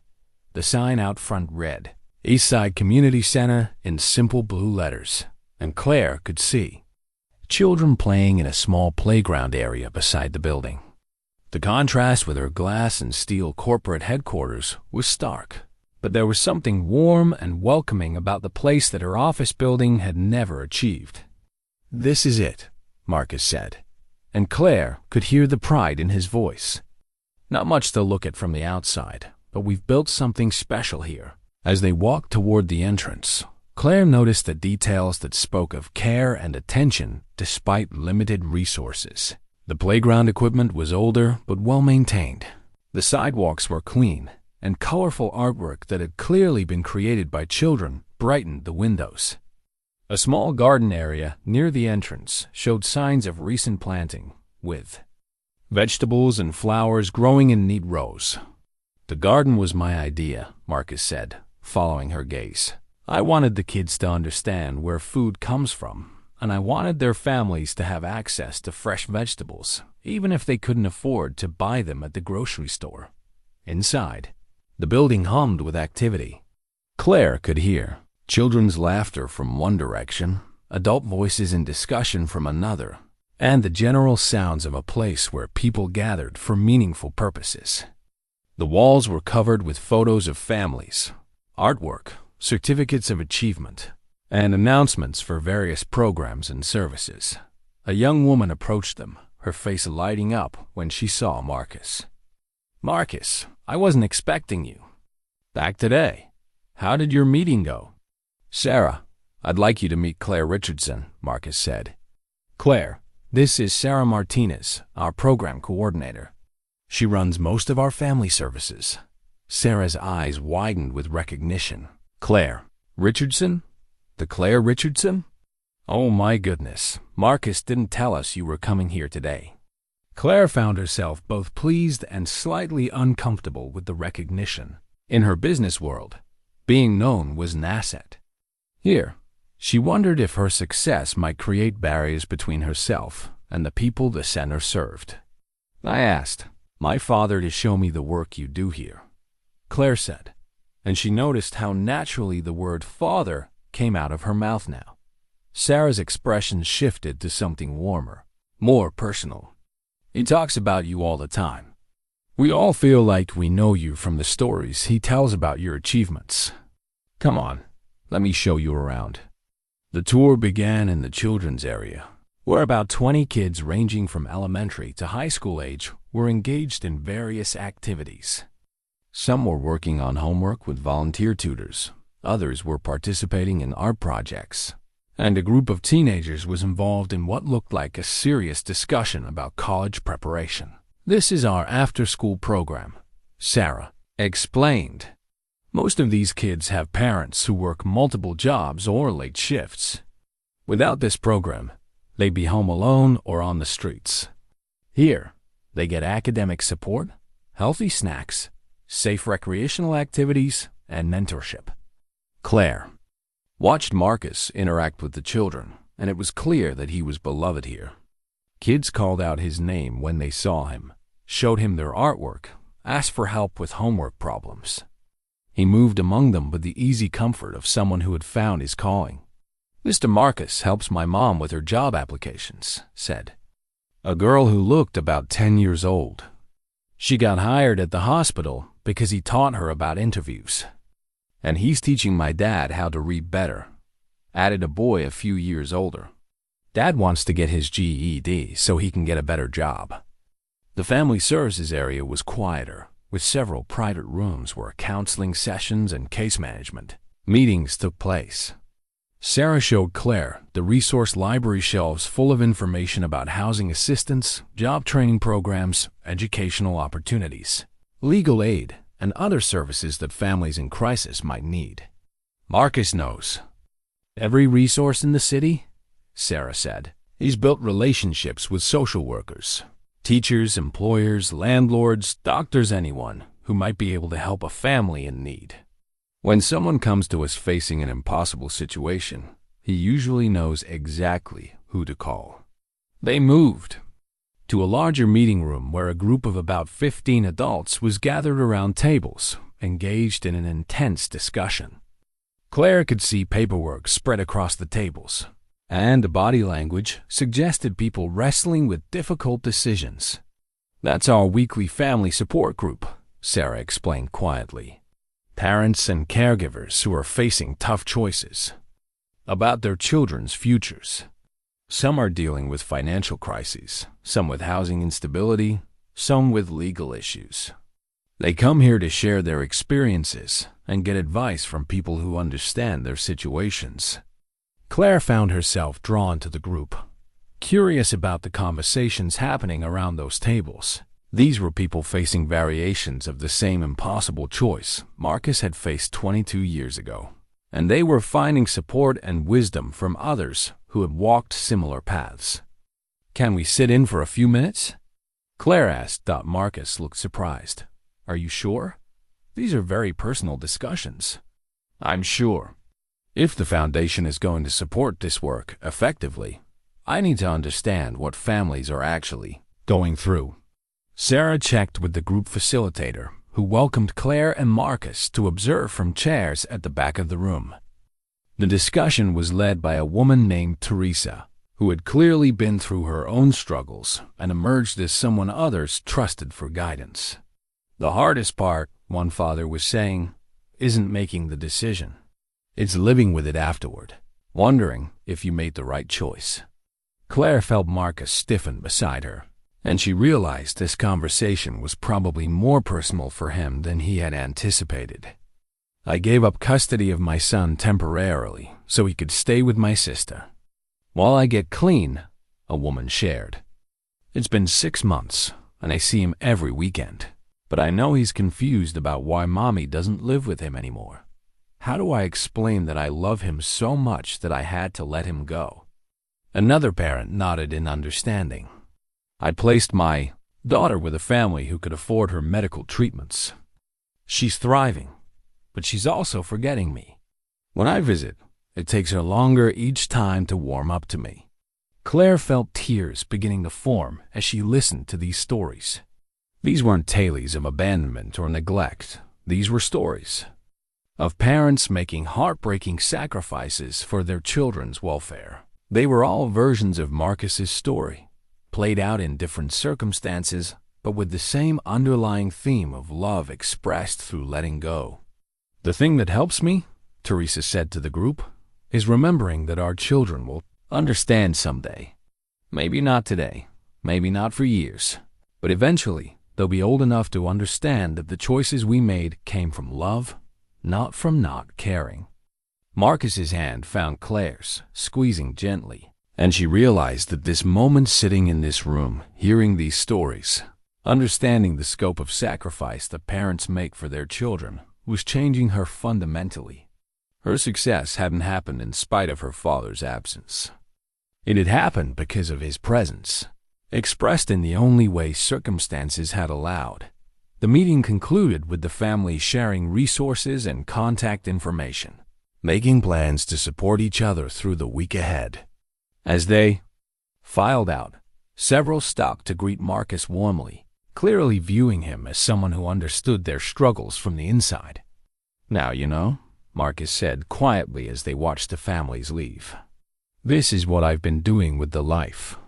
The sign out front read, Eastside Community Center in simple blue letters, and Claire could see children playing in a small playground area beside the building. The contrast with her glass and steel corporate headquarters was stark, but there was something warm and welcoming about the place that her office building had never achieved. "This is it," Marcus said, and Claire could hear the pride in his voice. "Not much to look at from the outside, but we've built something special here." As they walked toward the entrance, Claire noticed the details that spoke of care and attention despite limited resources. The playground equipment was older but well-maintained. The sidewalks were clean, and colorful artwork that had clearly been created by children brightened the windows. A small garden area near the entrance showed signs of recent planting, with vegetables and flowers growing in neat rows. "The garden was my idea," Marcus said, following her gaze. "I wanted the kids to understand where food comes from, and I wanted their families to have access to fresh vegetables, even if they couldn't afford to buy them at the grocery store." Inside, the building hummed with activity. Claire could hear children's laughter from one direction, adult voices in discussion from another, and the general sounds of a place where people gathered for meaningful purposes. The walls were covered with photos of families, artwork, certificates of achievement, and announcements for various programs and services. A young woman approached them, her face lighting up when she saw Marcus. "Marcus, I wasn't expecting you. Back today. How did your meeting go?" "Sarah, I'd like you to meet Claire Richardson," Marcus said. "Claire, this is Sarah Martinez, our program coordinator. She runs most of our family services." Sarah's eyes widened with recognition. "Claire Richardson? The Claire Richardson? Oh my goodness, Marcus didn't tell us you were coming here today." Claire found herself both pleased and slightly uncomfortable with the recognition. In her business world, being known was an asset. Here, she wondered if her success might create barriers between herself and the people the center served. "I asked my father to show me the work you do here," Claire said, and she noticed how naturally the word father came out of her mouth now. Sarah's expression shifted to something warmer, more personal. "He talks about you all the time. We all feel like we know you from the stories he tells about your achievements. Come on, let me show you around." The tour began in the children's area, where about 20 kids ranging from elementary to high school age were engaged in various activities. Some were working on homework with volunteer tutors, others were participating in art projects, and a group of teenagers was involved in what looked like a serious discussion about college preparation. "This is our after-school program," Sarah explained. "Most of these kids have parents who work multiple jobs or late shifts. Without this program, they'd be home alone or on the streets. Here, they get academic support, healthy snacks, safe recreational activities, and mentorship." Claire watched Marcus interact with the children, and it was clear that he was beloved here. Kids called out his name when they saw him, showed him their artwork, asked for help with homework problems. He moved among them with the easy comfort of someone who had found his calling. Mr. Marcus helps my mom with her job applications, said a girl who looked about 10 years old. She got hired at the hospital because he taught her about interviews. And he's teaching my dad how to read better, added a boy a few years older. Dad wants to get his GED so he can get a better job. The family services area was quieter, with several private rooms where counseling sessions and case management meetings took place. Sarah showed Claire the resource library shelves full of information about housing assistance, job training programs, educational opportunities, legal aid, and other services that families in crisis might need. Marcus knows every resource in the city, Sarah said. He's built relationships with social workers, teachers, employers, landlords, doctors, anyone who might be able to help a family in need. When someone comes to us facing an impossible situation, he usually knows exactly who to call. They moved to a larger meeting room where a group of about 15 adults was gathered around tables, engaged in an intense discussion. Claire could see paperwork spread across the tables, and the body language suggested people wrestling with difficult decisions. That's our weekly family support group, Sarah explained quietly. Parents and caregivers who are facing tough choices about their children's futures. Some are dealing with financial crises, some with housing instability, some with legal issues. They come here to share their experiences and get advice from people who understand their situations. Claire found herself drawn to the group, curious about the conversations happening around those tables. These were people facing variations of the same impossible choice Marcus had faced 22 years ago, and they were finding support and wisdom from others who had walked similar paths. "Can we sit in for a few minutes?" Claire asked. Marcus looked surprised. "Are you sure? These are very personal discussions." "I'm sure. If the foundation is going to support this work effectively, I need to understand what families are actually going through." Sarah checked with the group facilitator, who welcomed Claire and Marcus to observe from chairs at the back of the room. The discussion was led by a woman named Teresa, who had clearly been through her own struggles and emerged as someone others trusted for guidance. "The hardest part," one father was saying, "isn't making the decision. It's living with it afterward, wondering if you made the right choice." Claire felt Marcus stiffen beside her, and she realized this conversation was probably more personal for him than he had anticipated. "I gave up custody of my son temporarily so he could stay with my sister while I get clean," a woman shared. "It's been 6 months, and I see him every weekend, but I know he's confused about why Mommy doesn't live with him anymore. How do I explain that I love him so much that I had to let him go?" Another parent nodded in understanding. "I placed my daughter with a family who could afford her medical treatments. She's thriving, but she's also forgetting me. When I visit, it takes her longer each time to warm up to me." Claire felt tears beginning to form as she listened to these stories. These weren't tales of abandonment or neglect. These were stories of parents making heartbreaking sacrifices for their children's welfare. They were all versions of Marcus's story, played out in different circumstances, but with the same underlying theme of love expressed through letting go. "The thing that helps me," Teresa said to the group, "is remembering that our children will understand someday. Maybe not today, maybe not for years, but eventually they'll be old enough to understand that the choices we made came from love, not from not caring." Marcus's hand found Claire's, squeezing gently, and she realized that this moment sitting in this room, hearing these stories, understanding the scope of sacrifice that parents make for their children, was changing her fundamentally. Her success hadn't happened in spite of her father's absence. It had happened because of his presence, expressed in the only way circumstances had allowed. The meeting concluded with the family sharing resources and contact information, making plans to support each other through the week ahead. As they filed out, several stopped to greet Marcus warmly, clearly viewing him as someone who understood their struggles from the inside. "Now you know," Marcus said quietly as they watched the families leave. This is what I've been doing with the life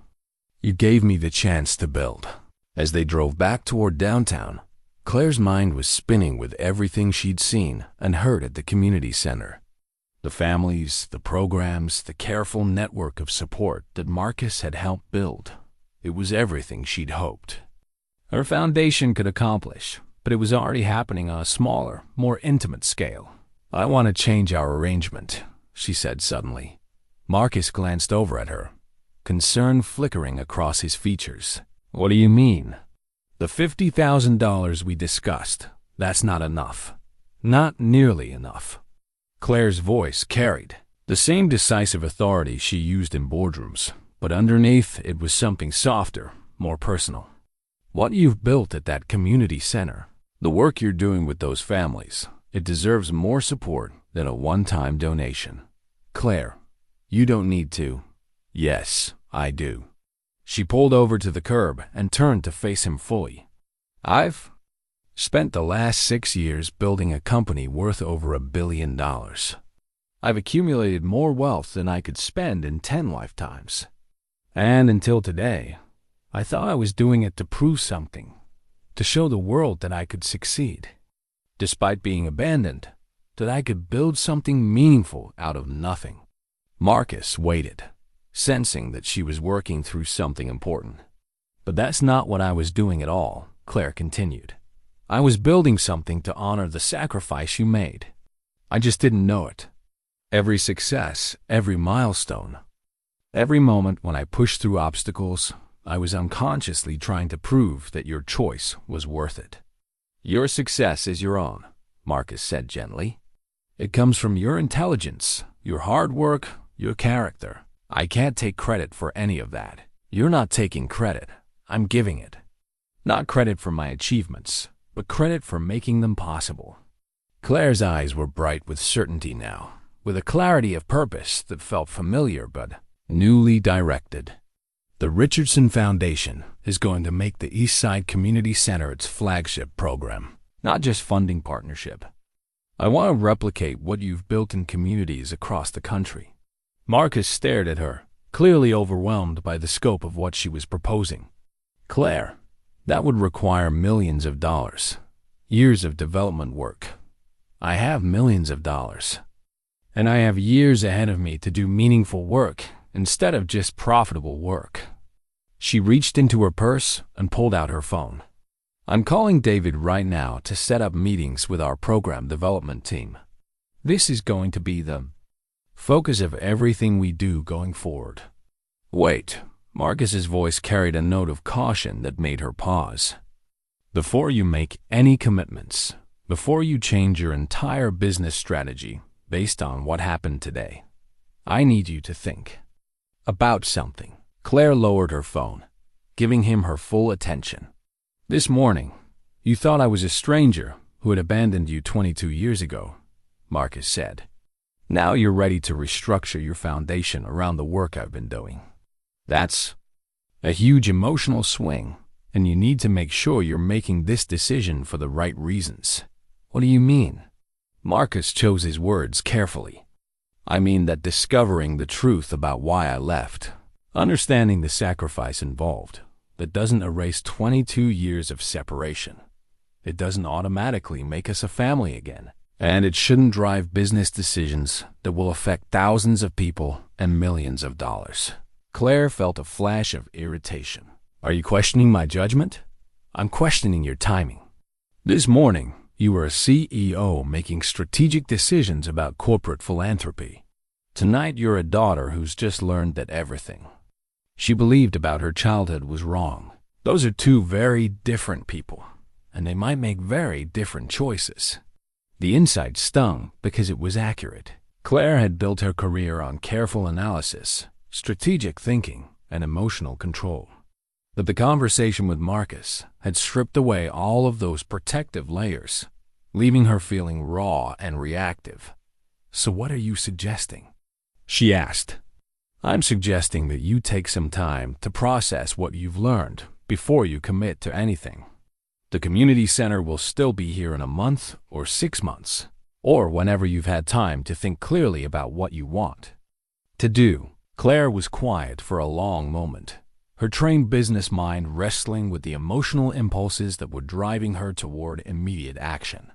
you gave me the chance to build." As they drove back toward downtown, Claire's mind was spinning with everything she'd seen and heard at the community center. The families, the programs, the careful network of support that Marcus had helped build. It was everything she'd hoped her foundation could accomplish, but it was already happening on a smaller, more intimate scale. "I want to change our arrangement," she said suddenly. Marcus glanced over at her, concern flickering across his features. "What do you mean?" "The $50,000 we discussed, that's not enough. Not nearly enough." Claire's voice carried the same decisive authority she used in boardrooms, but underneath it was something softer, more personal. "What you've built at that community center, the work you're doing with those families, it deserves more support than a one-time donation. Claire, you don't need to." "Yes, I do." She pulled over to the curb and turned to face him fully. "I've spent the last 6 years building a company worth over $1 billion. I've accumulated more wealth than I could spend in 10 lifetimes. And until today, I thought I was doing it to prove something, to show the world that I could succeed, despite being abandoned, that I could build something meaningful out of nothing." Marcus waited, sensing that she was working through something important. "But that's not what I was doing at all," Claire continued. "I was building something to honor the sacrifice you made. I just didn't know it. Every success, every milestone, every moment when I pushed through obstacles, I was unconsciously trying to prove that your choice was worth it." "Your success is your own," Marcus said gently. "It comes from your intelligence, your hard work, your character. I can't take credit for any of that." "You're not taking credit. I'm giving it. Not credit for my achievements, but credit for making them possible." Claire's eyes were bright with certainty now, with a clarity of purpose that felt familiar but newly directed. "The Richardson Foundation is going to make the East Side Community Center its flagship program, not just funding partnership. I want to replicate what you've built in communities across the country." Marcus stared at her, clearly overwhelmed by the scope of what she was proposing. "Claire, that would require millions of dollars, years of development work. I have millions of dollars, and I have years ahead of me to do meaningful work instead of just profitable work." She reached into her purse and pulled out her phone. "I'm calling David right now to set up meetings with our program development team. This is going to be the focus of everything we do going forward." "Wait." Marcus's voice carried a note of caution that made her pause. "Before you make any commitments, before you change your entire business strategy based on what happened today, I need you to think about something." Claire lowered her phone, giving him her full attention. "This morning, you thought I was a stranger who had abandoned you 22 years ago," Marcus said. "Now you're ready to restructure your foundation around the work I've been doing. That's a huge emotional swing, and you need to make sure you're making this decision for the right reasons." "What do you mean?" Marcus chose his words carefully. "I mean that discovering the truth about why I left, understanding the sacrifice involved, that doesn't erase 22 years of separation. It doesn't automatically make us a family again. And it shouldn't drive business decisions that will affect thousands of people and millions of dollars." Claire felt a flash of irritation. "Are you questioning my judgment?" "I'm questioning your timing. This morning, you were a CEO making strategic decisions about corporate philanthropy. Tonight, you're a daughter who's just learned that everything she believed about her childhood was wrong. Those are two very different people, and they might make very different choices." The insight stung because it was accurate. Claire had built her career on careful analysis, strategic thinking, and emotional control. But the conversation with Marcus had stripped away all of those protective layers, leaving her feeling raw and reactive. "So what are you suggesting?" she asked. "I'm suggesting that you take some time to process what you've learned before you commit to anything. The community center will still be here in a month or 6 months, or whenever you've had time to think clearly about what you want to do. Claire was quiet for a long moment, her trained business mind wrestling with the emotional impulses that were driving her toward immediate action.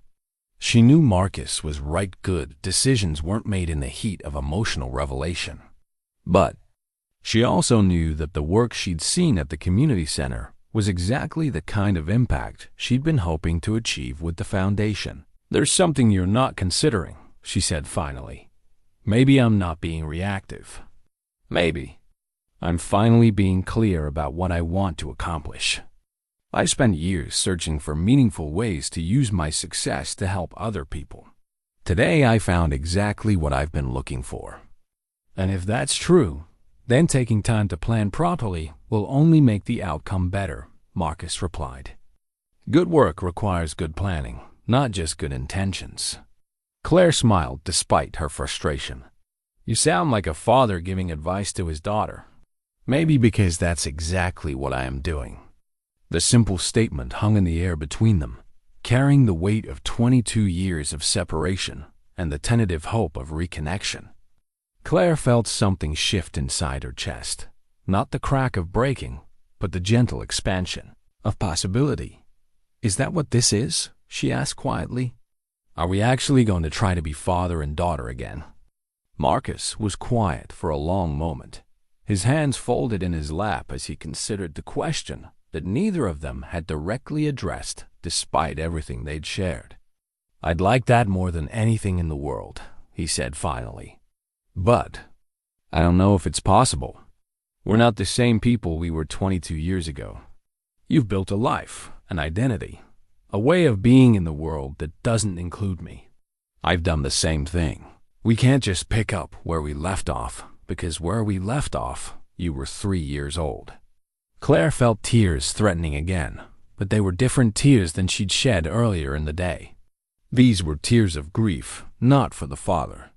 She knew Marcus was right. Good decisions weren't made in the heat of emotional revelation. But she also knew that the work she'd seen at the community center was exactly the kind of impact she'd been hoping to achieve with the foundation. "There's something you're not considering," she said finally. "Maybe I'm not being reactive. Maybe I'm finally being clear about what I want to accomplish. I spent years searching for meaningful ways to use my success to help other people. Today I found exactly what I've been looking for. And if that's true, then taking time to plan properly will only make the outcome better," Marcus replied. "Good work requires good planning, not just good intentions." Claire smiled despite her frustration. "You sound like a father giving advice to his daughter." "Maybe because that's exactly what I am doing." The simple statement hung in the air between them, carrying the weight of 22 years of separation and the tentative hope of reconnection. Claire felt something shift inside her chest, not the crack of breaking, but the gentle expansion of possibility. "Is that what this is?" she asked quietly. "Are we actually going to try to be father and daughter again?" Marcus was quiet for a long moment, his hands folded in his lap as he considered the question that neither of them had directly addressed despite everything they'd shared. "I'd like that more than anything in the world," he said finally. "But I don't know if it's possible. We're not the same people we were 22 years ago. You've built a life, an identity, a way of being in the world that doesn't include me. I've done the same thing. We can't just pick up where we left off, because where we left off, you were 3 years old." Claire felt tears threatening again, but they were different tears than she'd shed earlier in the day. These were tears of grief, not for the father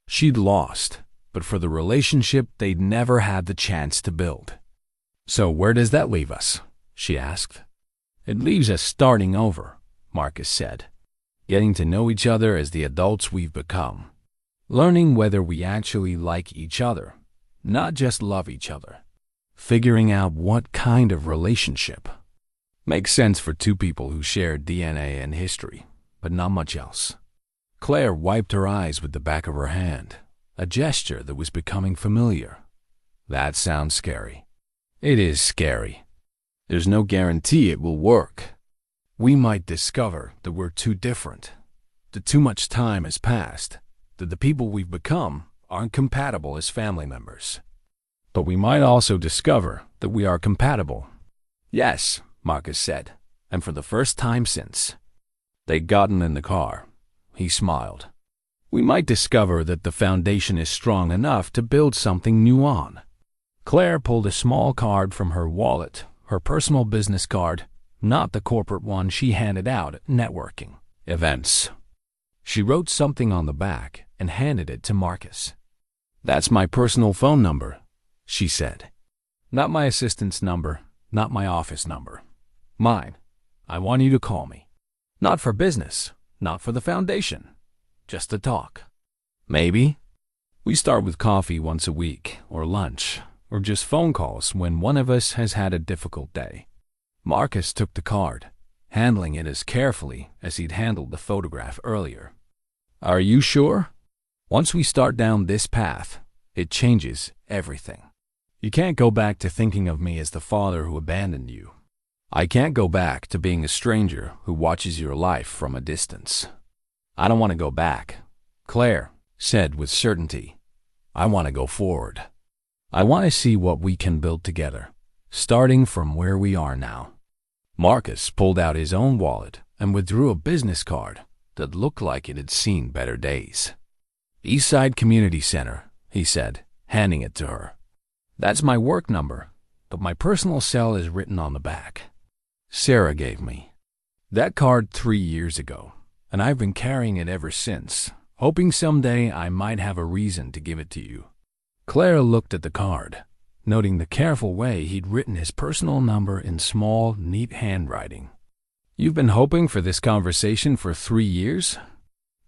she'd lost, but for the relationship they'd never had the chance to build. "So where does that leave us?" she asked. "It leaves us starting over," Marcus said. "Getting to know each other as the adults we've become. Learning whether we actually like each other, not just love each other. Figuring out what kind of relationship makes sense for two people who share DNA and history, but not much else." Claire wiped her eyes with the back of her hand, a gesture that was becoming familiar. "That sounds scary." "It is scary. There's no guarantee it will work. We might discover that we're too different, that too much time has passed, that the people we've become aren't compatible as family members. But we might also discover that we are compatible." "Yes," Marcus said, and for the first time since. They'd gotten in the car. He smiled. "We might discover that the foundation is strong enough to build something new on." Claire pulled a small card from her wallet, her personal business card, not the corporate one she handed out at networking events. She wrote something on the back and handed it to Marcus. "That's my personal phone number," she said. "Not my assistant's number, not my office number. Mine. I want you to call me. Not for business, not for the foundation. Just to talk. Maybe we start with coffee once a week, or lunch, or just phone calls when one of us has had a difficult day." Marcus took the card, handling it as carefully as he'd handled the photograph earlier. "Are you sure? Once we start down this path, it changes everything. You can't go back to thinking of me as the father who abandoned you. I can't go back to being a stranger who watches your life from a distance. I don't want to go back," Claire said with certainty. "I want to go forward. I want to see what we can build together, starting from where we are now." Marcus pulled out his own wallet and withdrew a business card that looked like it had seen better days. "Eastside Community Center," he said, handing it to her. "That's my work number, but my personal cell is written on the back. Sarah gave me that card 3 years ago, and I've been carrying it ever since, hoping someday I might have a reason to give it to you." Claire looked at the card, noting the careful way he'd written his personal number in small, neat handwriting. "You've been hoping for this conversation for 3 years?"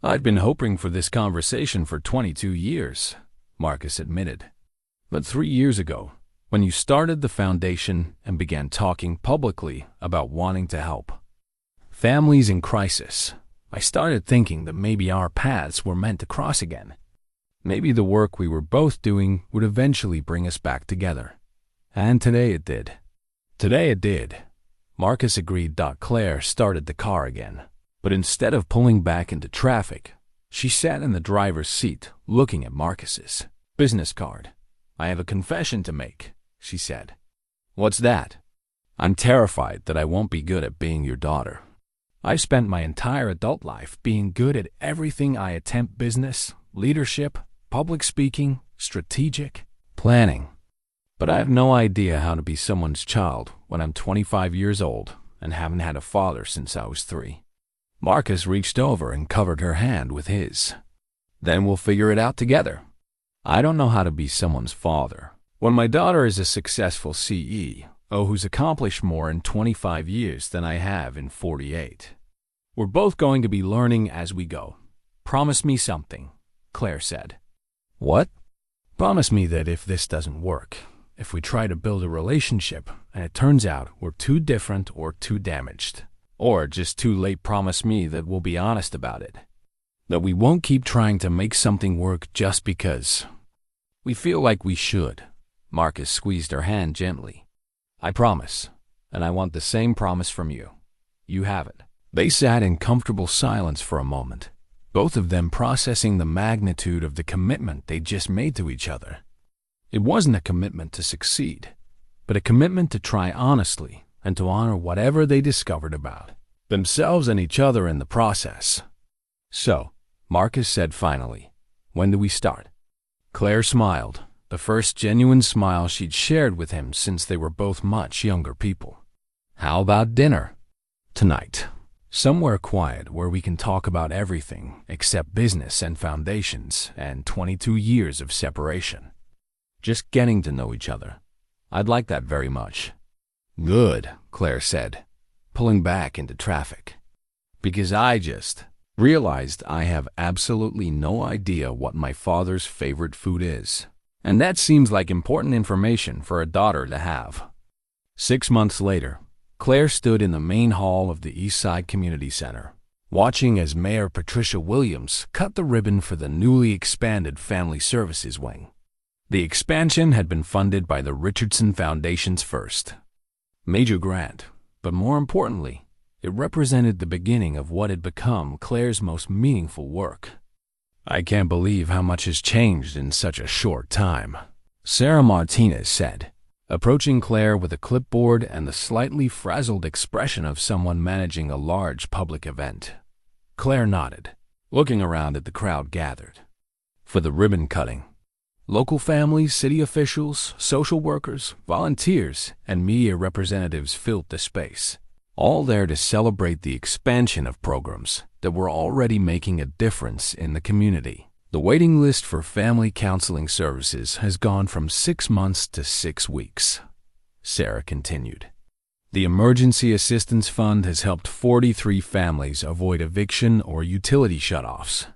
"I'd been hoping for this conversation for 22 years, Marcus admitted. But 3 years ago, when you started the foundation and began talking publicly about wanting to help families in crisis, I started thinking that maybe our paths were meant to cross again. Maybe the work we were both doing would eventually bring us back together. And today it did. Today it did. Marcus agreed. Claire started the car again, but instead of pulling back into traffic, she sat in the driver's seat looking at Marcus's business card. "I have a confession to make," she said. "What's that?" "I'm terrified that I won't be good at being your daughter. I've spent my entire adult life being good at everything I attempt: business, leadership, public speaking, strategic planning. But I have no idea how to be someone's child when I'm 25 years old and haven't had a father since I was 3. Marcus reached over and covered her hand with his. "Then we'll figure it out together. I don't know how to be someone's father when my daughter is a successful CEO who's accomplished more in 25 years than I have in 48. We're both going to be learning as we go. Promise me something," Claire said. "What?" "Promise me that if this doesn't work, if we try to build a relationship and it turns out we're too different or too damaged, or just too late, promise me that we'll be honest about it. That we won't keep trying to make something work just because we feel like we should." Marcus squeezed her hand gently. "I promise, and I want the same promise from you. You have it." They sat in comfortable silence for a moment, both of them processing the magnitude of the commitment they'd just made to each other. It wasn't a commitment to succeed, but a commitment to try honestly and to honor whatever they discovered about themselves and each other in the process. "So," Marcus said finally, "when do we start?" Claire smiled, the first genuine smile she'd shared with him since they were both much younger people. "How about dinner? Tonight. Somewhere quiet where we can talk about everything except business and foundations and 22 years of separation. Just getting to know each other. I'd like that very much." "Good," Claire said, pulling back into traffic. "Because I just realized I have absolutely no idea what my father's favorite food is. And that seems like important information for a daughter to have." 6 months later, Claire stood in the main hall of the Eastside Community Center, watching as Mayor Patricia Williams cut the ribbon for the newly expanded Family Services Wing. The expansion had been funded by the Richardson Foundation's first major grant, but more importantly, it represented the beginning of what had become Claire's most meaningful work. "I can't believe how much has changed in such a short time," Sarah Martinez said, approaching Claire with a clipboard and the slightly frazzled expression of someone managing a large public event. Claire nodded, looking around at the crowd gathered for the ribbon cutting. Local families, city officials, social workers, volunteers, and media representatives filled the space, all there to celebrate the expansion of programs that were already making a difference in the community. The waiting list for family counseling services has gone from 6 months to 6 weeks, Sarah continued. The Emergency Assistance Fund has helped 43 families avoid eviction or utility shutoffs.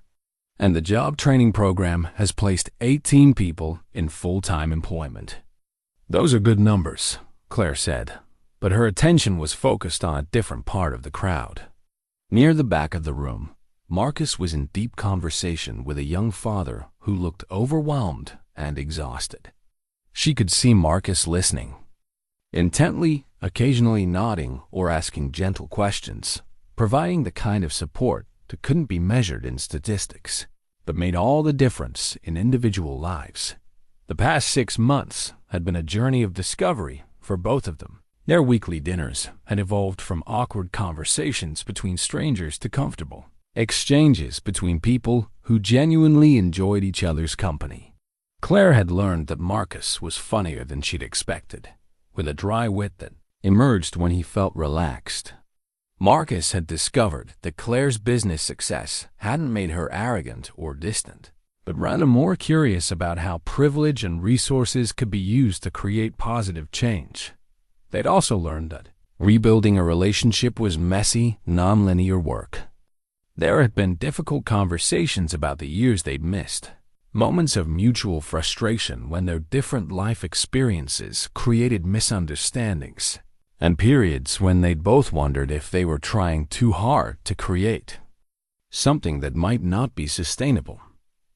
And the job training program has placed 18 people in full-time employment. "Those are good numbers," Claire said, but her attention was focused on a different part of the crowd. Near the back of the room, Marcus was in deep conversation with a young father who looked overwhelmed and exhausted. She could see Marcus listening intently, occasionally nodding or asking gentle questions, providing the kind of support that couldn't be measured in statistics, but made all the difference in individual lives. The past 6 months had been a journey of discovery for both of them. Their weekly dinners had evolved from awkward conversations between strangers to comfortable exchanges between people who genuinely enjoyed each other's company. Claire had learned that Marcus was funnier than she'd expected, with a dry wit that emerged when he felt relaxed. Marcus had discovered that Claire's business success hadn't made her arrogant or distant, but rather more curious about how privilege and resources could be used to create positive change. They'd also learned that rebuilding a relationship was messy, non-linear work. There had been difficult conversations about the years they'd missed, Moments of mutual frustration when their different life experiences created misunderstandings, and periods when they'd both wondered if they were trying too hard to create something that might not be sustainable.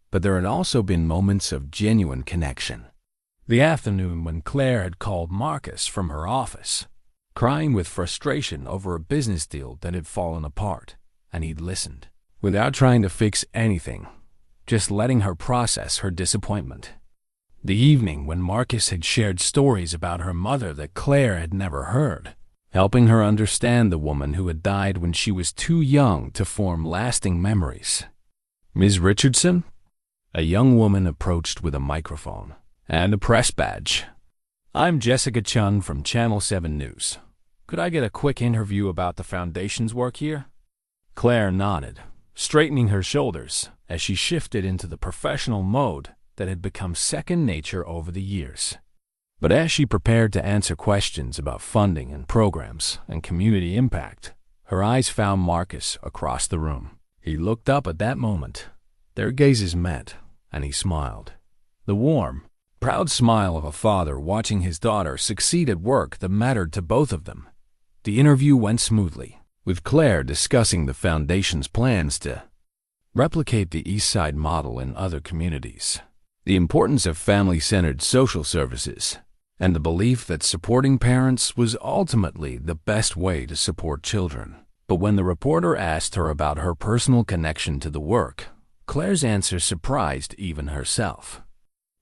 But there had also been moments of genuine connection. The afternoon when Claire had called Marcus from her office, crying with frustration over a business deal that had fallen apart, and he'd listened, without trying to fix anything, just letting her process her disappointment. The evening when Marcus had shared stories about her mother that Claire had never heard, helping her understand the woman who had died when she was too young to form lasting memories. "Ms. Richardson?" A young woman approached with a microphone and a press badge. "I'm Jessica Chun from Channel 7 News. Could I get a quick interview about the Foundation's work here?" Claire nodded, straightening her shoulders as she shifted into the professional mode that had become second nature over the years. But as she prepared to answer questions about funding and programs and community impact, her eyes found Marcus across the room. He looked up at that moment. Their gazes met, and he smiled. The warm, proud smile of a father watching his daughter succeed at work that mattered to both of them. The interview went smoothly, with Claire discussing the Foundation's plans to replicate the East Side model in other communities, the importance of family-centered social services, and the belief that supporting parents was ultimately the best way to support children. But when the reporter asked her about her personal connection to the work, Claire's answer surprised even herself.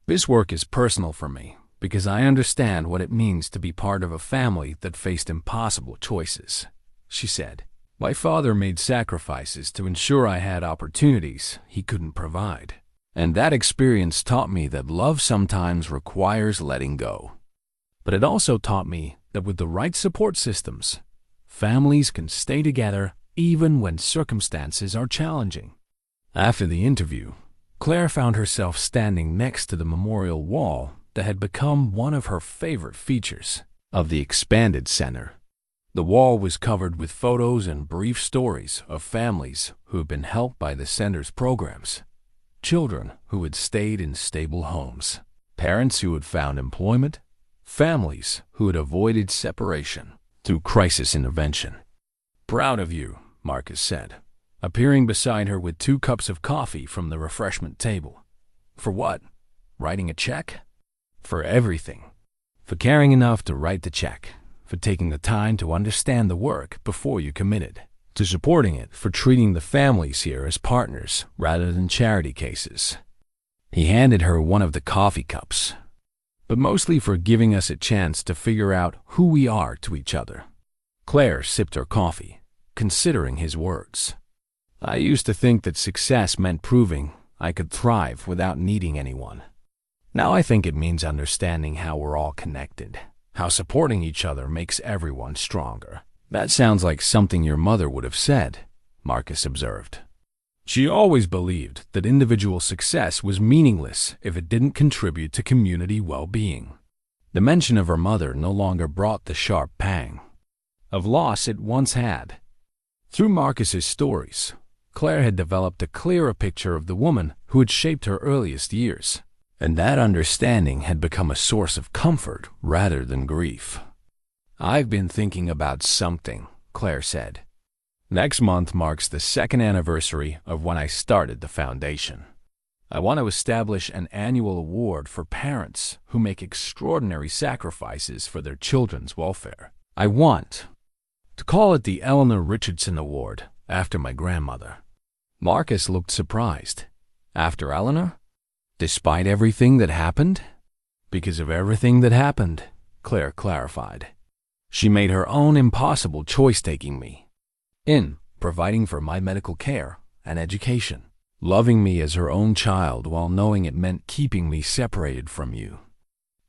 "This work is personal for me because I understand what it means to be part of a family that faced impossible choices," she said. "My father made sacrifices to ensure I had opportunities he couldn't provide, and that experience taught me that love sometimes requires letting go. But it also taught me that with the right support systems, families can stay together even when circumstances are challenging." After the interview, Claire found herself standing next to the memorial wall that had become one of her favorite features of the expanded center. The wall was covered with photos and brief stories of families who had been helped by the center's programs, children who had stayed in stable homes, parents who had found employment, families who had avoided separation through crisis intervention. "Proud of you," Marcus said, appearing beside her with 2 cups of coffee from the refreshment table. "For what? Writing a check?" "For everything. For caring enough to write the check, for taking the time to understand the work before you committed, to supporting it, for treating the families here as partners rather than charity cases." He handed her one of the coffee cups. "But mostly for giving us a chance to figure out who we are to each other." Claire sipped her coffee, considering his words. "I used to think that success meant proving I could thrive without needing anyone. Now I think it means understanding how we're all connected, how supporting each other makes everyone stronger." "That sounds like something your mother would have said," Marcus observed. "She always believed that individual success was meaningless if it didn't contribute to community well-being." The mention of her mother no longer brought the sharp pang of loss it once had. Through Marcus's stories, Claire had developed a clearer picture of the woman who had shaped her earliest years, and that understanding had become a source of comfort rather than grief. "I've been thinking about something," Claire said. "Next month marks the 2nd anniversary of when I started the foundation. I want to establish an annual award for parents who make extraordinary sacrifices for their children's welfare. I want to call it the Claire Richardson Award, after my grandmother." Marcus looked surprised. "After Eleanor? Despite everything that happened?" "Because of everything that happened," Claire clarified. "She made her own impossible choice taking me in, providing for my medical care and education, loving me as her own child while knowing it meant keeping me separated from you.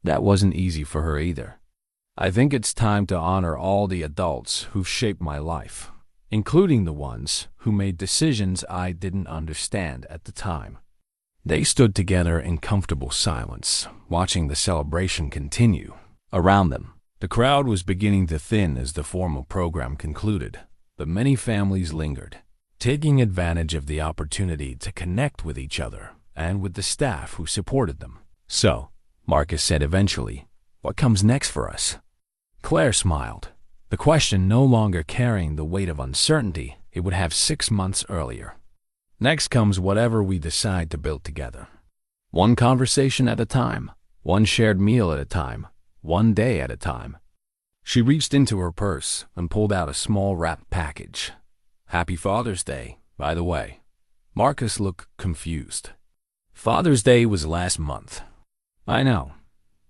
That wasn't easy for her either. I think it's time to honor all the adults who've shaped my life, including the ones who made decisions I didn't understand at the time." They stood together in comfortable silence, watching the celebration continue. Around them, the crowd was beginning to thin as the formal program concluded, but many families lingered, taking advantage of the opportunity to connect with each other and with the staff who supported them. "So," Marcus said eventually, "what comes next for us?" Claire smiled, the question no longer carrying the weight of uncertainty it would have 6 months earlier. "Next comes whatever we decide to build together. One conversation at a time, one shared meal at a time, one day at a time." She reached into her purse and pulled out a small wrapped package. "Happy Father's Day, by the way." Marcus looked confused. "Father's Day was last month." "I know,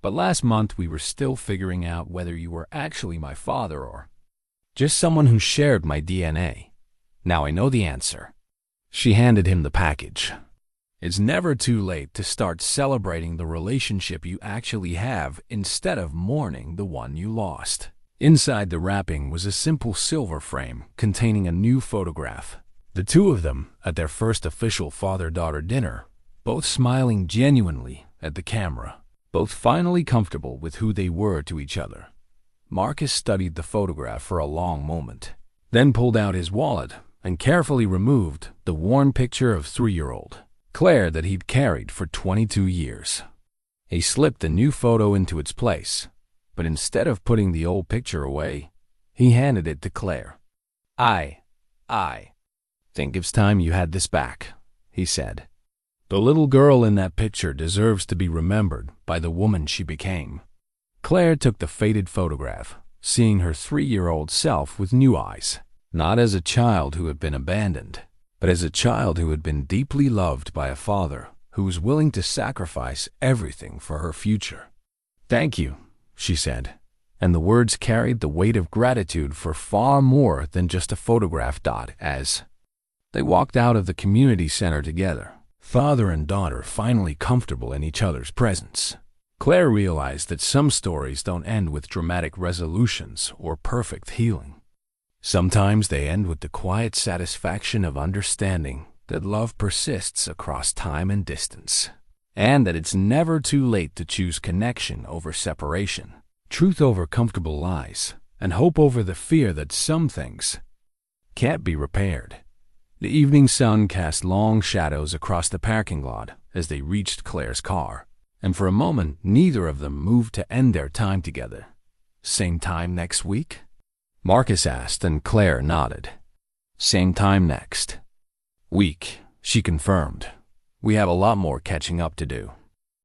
but last month we were still figuring out whether you were actually my father or just someone who shared my DNA. Now I know the answer." She handed him the package. "It's never too late to start celebrating the relationship you actually have instead of mourning the one you lost." Inside the wrapping was a simple silver frame containing a new photograph. The two of them at their first official father-daughter dinner, both smiling genuinely at the camera, both finally comfortable with who they were to each other. Marcus studied the photograph for a long moment, then pulled out his wallet and carefully removed the worn picture of 3-year-old Claire that he'd carried for 22 years. He slipped the new photo into its place, but instead of putting the old picture away, he handed it to Claire. I think it's time you had this back," he said. "The little girl in that picture deserves to be remembered by the woman she became." Claire took the faded photograph, seeing her 3-year-old self with new eyes, not as a child who had been abandoned, but as a child who had been deeply loved by a father who was willing to sacrifice everything for her future. "Thank you," she said, and the words carried the weight of gratitude for far more than just a photograph. As they walked out of the community center together, father and daughter finally comfortable in each other's presence, Claire realized that some stories don't end with dramatic resolutions or perfect healing. Sometimes they end with the quiet satisfaction of understanding that love persists across time and distance, and that it's never too late to choose connection over separation, truth over comfortable lies, and hope over the fear that some things can't be repaired. The evening sun cast long shadows across the parking lot as they reached Claire's car, and for a moment neither of them moved to end their time together. "Same time next week?" Marcus asked, and Claire nodded. "Same time next week," she confirmed. "We have a lot more catching up to do."